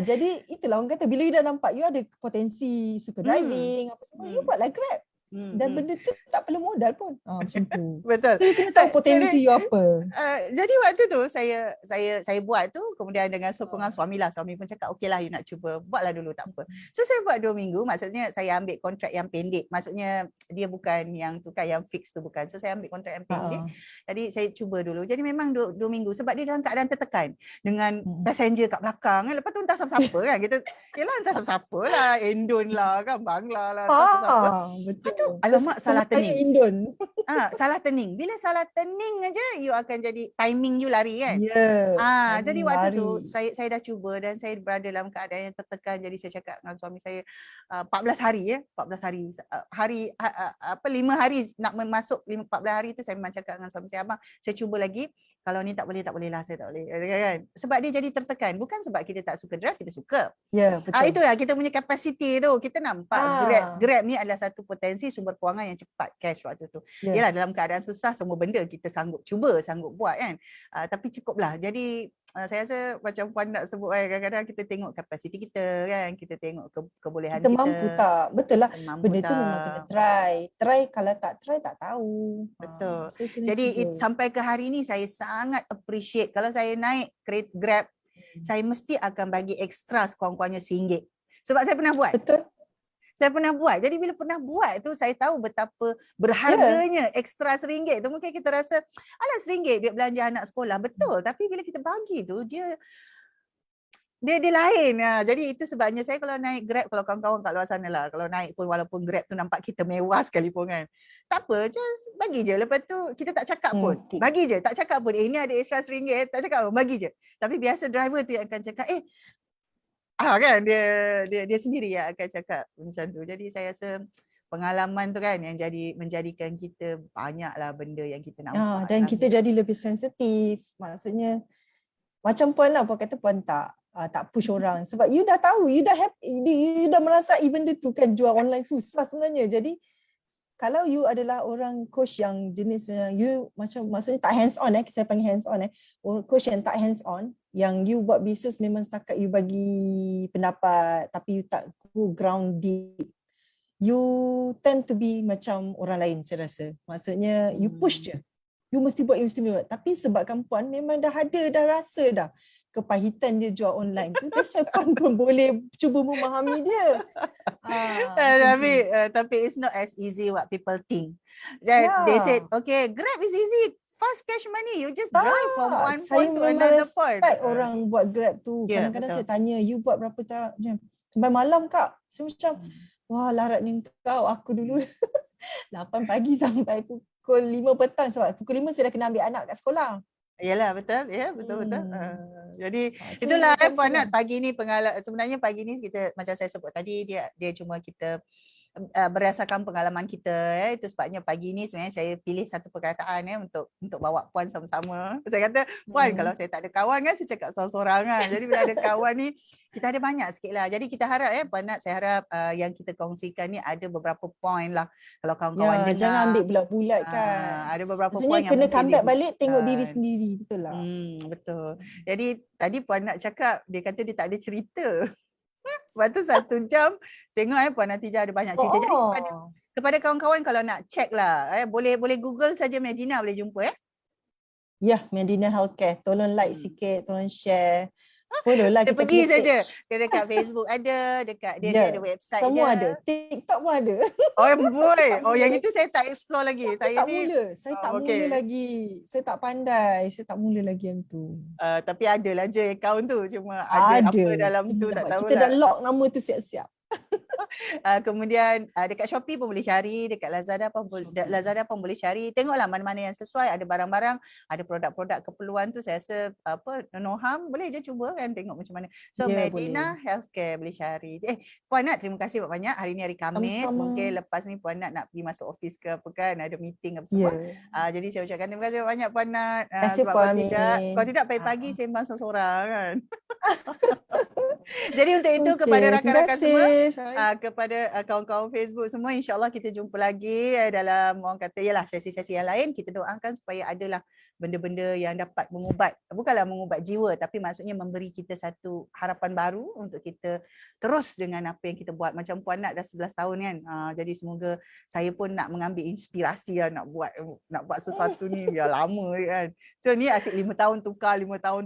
Jadi itulah orang kata, bila you dah nampak you ada potensi suka driving apa semua, you buatlah Grab. Dan benda tu tak perlu modal pun. Macam tu. Betul. You kena tahu potensi you apa. Jadi waktu tu saya buat tu, kemudian dengan sokongan suami lah. Suami pun cakap okeylah you nak cuba, buatlah dulu tak apa. So saya buat 2 minggu, maksudnya saya ambil kontrak yang pendek. Maksudnya dia bukan yang tu kan, yang fix tu bukan. So saya ambil kontrak yang pendek. Jadi saya cuba dulu. Jadi memang 2 minggu sebab dia dalam keadaan tertekan dengan passenger kat belakang kan. Lepas tu entah siapa-siapa kan. Kita yalah entah siapa-siapa lah, Endon lah kan, Bangla lah, entah siapa. Betul. Alamak, salah turning. Indon. Salah turning. Bila salah turning aja you akan jadi timing you lari kan. Jadi waktu tu saya dah cuba dan saya berada dalam keadaan yang tertekan. Jadi saya cakap dengan suami saya 14 hari 5 hari nak masuk 14 hari tu, saya memang cakap dengan suami saya, abang saya cuba lagi, kalau ni tak boleh lah, saya tak boleh kan. Sebab dia jadi tertekan, bukan sebab kita tak suka drive, kita suka. Betul. Itulah kita punya kapasiti tu. Kita nampak Grab ni adalah satu potensi sumber kewangan yang cepat, cash waktu tu. Yalah dalam keadaan susah semua benda kita sanggup buat kan. Tapi cukuplah. Jadi saya rasa macam Puan nak sebut kan, kadang-kadang kita tengok kapasiti kita kan, kita tengok kebolehan kita. Kita mampu tak? Betul lah. Benda tu memang kena try. Kalau tak try tak tahu. Betul. Jadi sampai ke hari ni saya sangat appreciate kalau saya naik Grab, saya mesti akan bagi ekstra sekurang-kurangnya RM1. Sebab saya pernah buat. Betul. Saya pernah buat. Jadi bila pernah buat tu, saya tahu betapa berharganya ekstra RM1 tu. Mungkin kita rasa, alah RM1 duit belanja anak sekolah. Betul. Tapi bila kita bagi tu, dia lain. Jadi itu sebabnya saya kalau naik Grab, kalau kawan-kawan kat luar sana lah, kalau naik pun walaupun Grab tu nampak kita mewah sekalipun kan, tak apa, just bagi je. Lepas tu kita tak cakap pun, bagi je, tak cakap pun, ini ada extra RM1, tak cakap pun, bagi je. Tapi biasa driver tu yang akan cakap, Kan dia sendiri yang akan cakap macam tu. Jadi saya rasa pengalaman tu kan yang menjadikan kita banyaklah benda yang kita nampak. Dan kita jadi lebih sensitif. Maksudnya macam Puan lah, Puan kata Puan tak push orang sebab you dah tahu, you dah happy, you dah merasai benda tu kan, jual online susah sebenarnya. Jadi kalau you adalah orang coach yang jenis yang you macam maksudnya tak hands on saya panggil hands on coach yang tak hands on, yang you buat bisnes memang setakat you bagi pendapat tapi you tak go ground deep, you tend to be macam orang lain saya rasa. Maksudnya you push je. You mesti buat, Tapi sebabkan Puan memang dah rasa dah kepahitan dia jual online tu, Puan pun boleh cuba memahami dia. Tapi it's not as easy what people think. They said, okay, Grab is easy. Fast cash money. You just drive from one point to another point. Orang buat Grab tu. Kadang-kadang saya tanya, you buat berapa jam? Sampai malam Kak. Saya macam, wah laratnya kau. Aku dulu 8 pagi sampai pukul 5 petang. Sebab pukul 5 saya dah kena ambil anak kat sekolah. Yalah, betul. Ya, betul. Jadi itulah Puan Nat, pagi ni sebenarnya pagi ni kita macam saya sebut tadi, dia cuma kita berdasarkan pengalaman kita. Itu sebabnya pagi ni sebenarnya saya pilih satu perkataan untuk bawa Puan sama-sama. Saya kata, Puan, kalau saya tak ada kawan kan saya cakap seorang-seorang kan. Jadi bila ada kawan ni kita ada banyak sikit lah. Jadi kita harap Puan Nat, saya harap yang kita kongsikan ni ada beberapa poin lah. Kalau kawan-kawan dengar. Jangan ambil bulat-bulat kan. Ada beberapa maksudnya poin yang kena comeback balik, tengok diri sendiri. Betul lah. Betul. Jadi tadi Puan Nat cakap, dia kata dia tak ada cerita. Lepas tu 1 jam tengok Puan Natijah ada banyak cerita. Jadi kepada kawan-kawan kalau nak check lah, boleh Google saja Medina boleh jumpa Ya, Medina Healthcare. Tolong like sikit, tolong share. Follow lah kita pergi saja. Dekat Facebook ada, dekat dia ada website semua dia. ada. TikTok pun ada. Boy. Yang itu saya tak explore lagi. Saya tak mula lagi. Saya tak pandai. Saya tak mula lagi yang tu. Tapi adalah je account tu. Cuma ada apa dalam tu tak tahu. Kita dah lock nama tu siap-siap. Kemudian dekat Shopee pun boleh cari, dekat Lazada pun boleh cari. Tengoklah mana-mana yang sesuai, ada barang-barang, ada produk-produk keperluan tu saya rasa no harm, boleh je cuba kan tengok macam mana. So Medina Healthcare boleh cari. Puan Nat, terima kasih banyak. Hari ni hari Khamis. Sama-sama. Mungkin lepas ni Puan Nat nak pergi masuk office ke apa kan, ada meeting apa semua. Jadi saya ucapkan terima kasih banyak Puan Nat. Terima kasih Puan Nat. Kalau tidak pagi-pagi sembang seorang kan. Jadi untuk itu kepada rakan-rakan semua, kepada kawan-kawan Facebook semua, insya-Allah kita jumpa lagi dalam orang kata sesi-sesi yang lain. Kita doakan supaya adalah benda-benda yang dapat bukanlah mengubat jiwa, tapi maksudnya memberi kita satu harapan baru untuk kita terus dengan apa yang kita buat. Macam Puan Nat dah 11 tahun kan. Jadi semoga saya pun nak mengambil inspirasi nak buat sesuatu ni biar lama kan. So ni asyik 5 tahun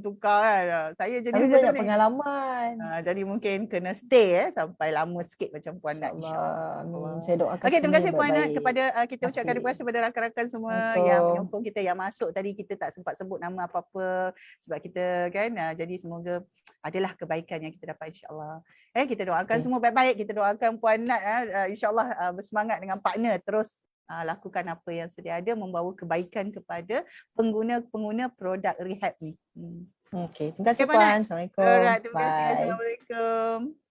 tukar kan. Saya jadi banyak pengalaman. Jadi mungkin kena stay sampai lama sikit macam Puan Nat, insya-Allah. Amin. Saya doakan. Okey, terima kasih Puan Nat. Kepada kita ucapkan terima kasih kepada rakan-rakan semua yang menyokong kita, yang masuk tadi kita tak sempat sebut nama apa-apa sebab kita kan. Jadi semoga adalah kebaikan yang kita dapat, insya-Allah. Kita doakan semua baik-baik. Kita doakan Puan Nat insya-Allah bersemangat dengan partner terus lakukan apa yang sedia ada, membawa kebaikan kepada pengguna-pengguna produk rehab ni. Okey, terima kasih Puan. Assalamualaikum. Terima kasih. Assalamualaikum.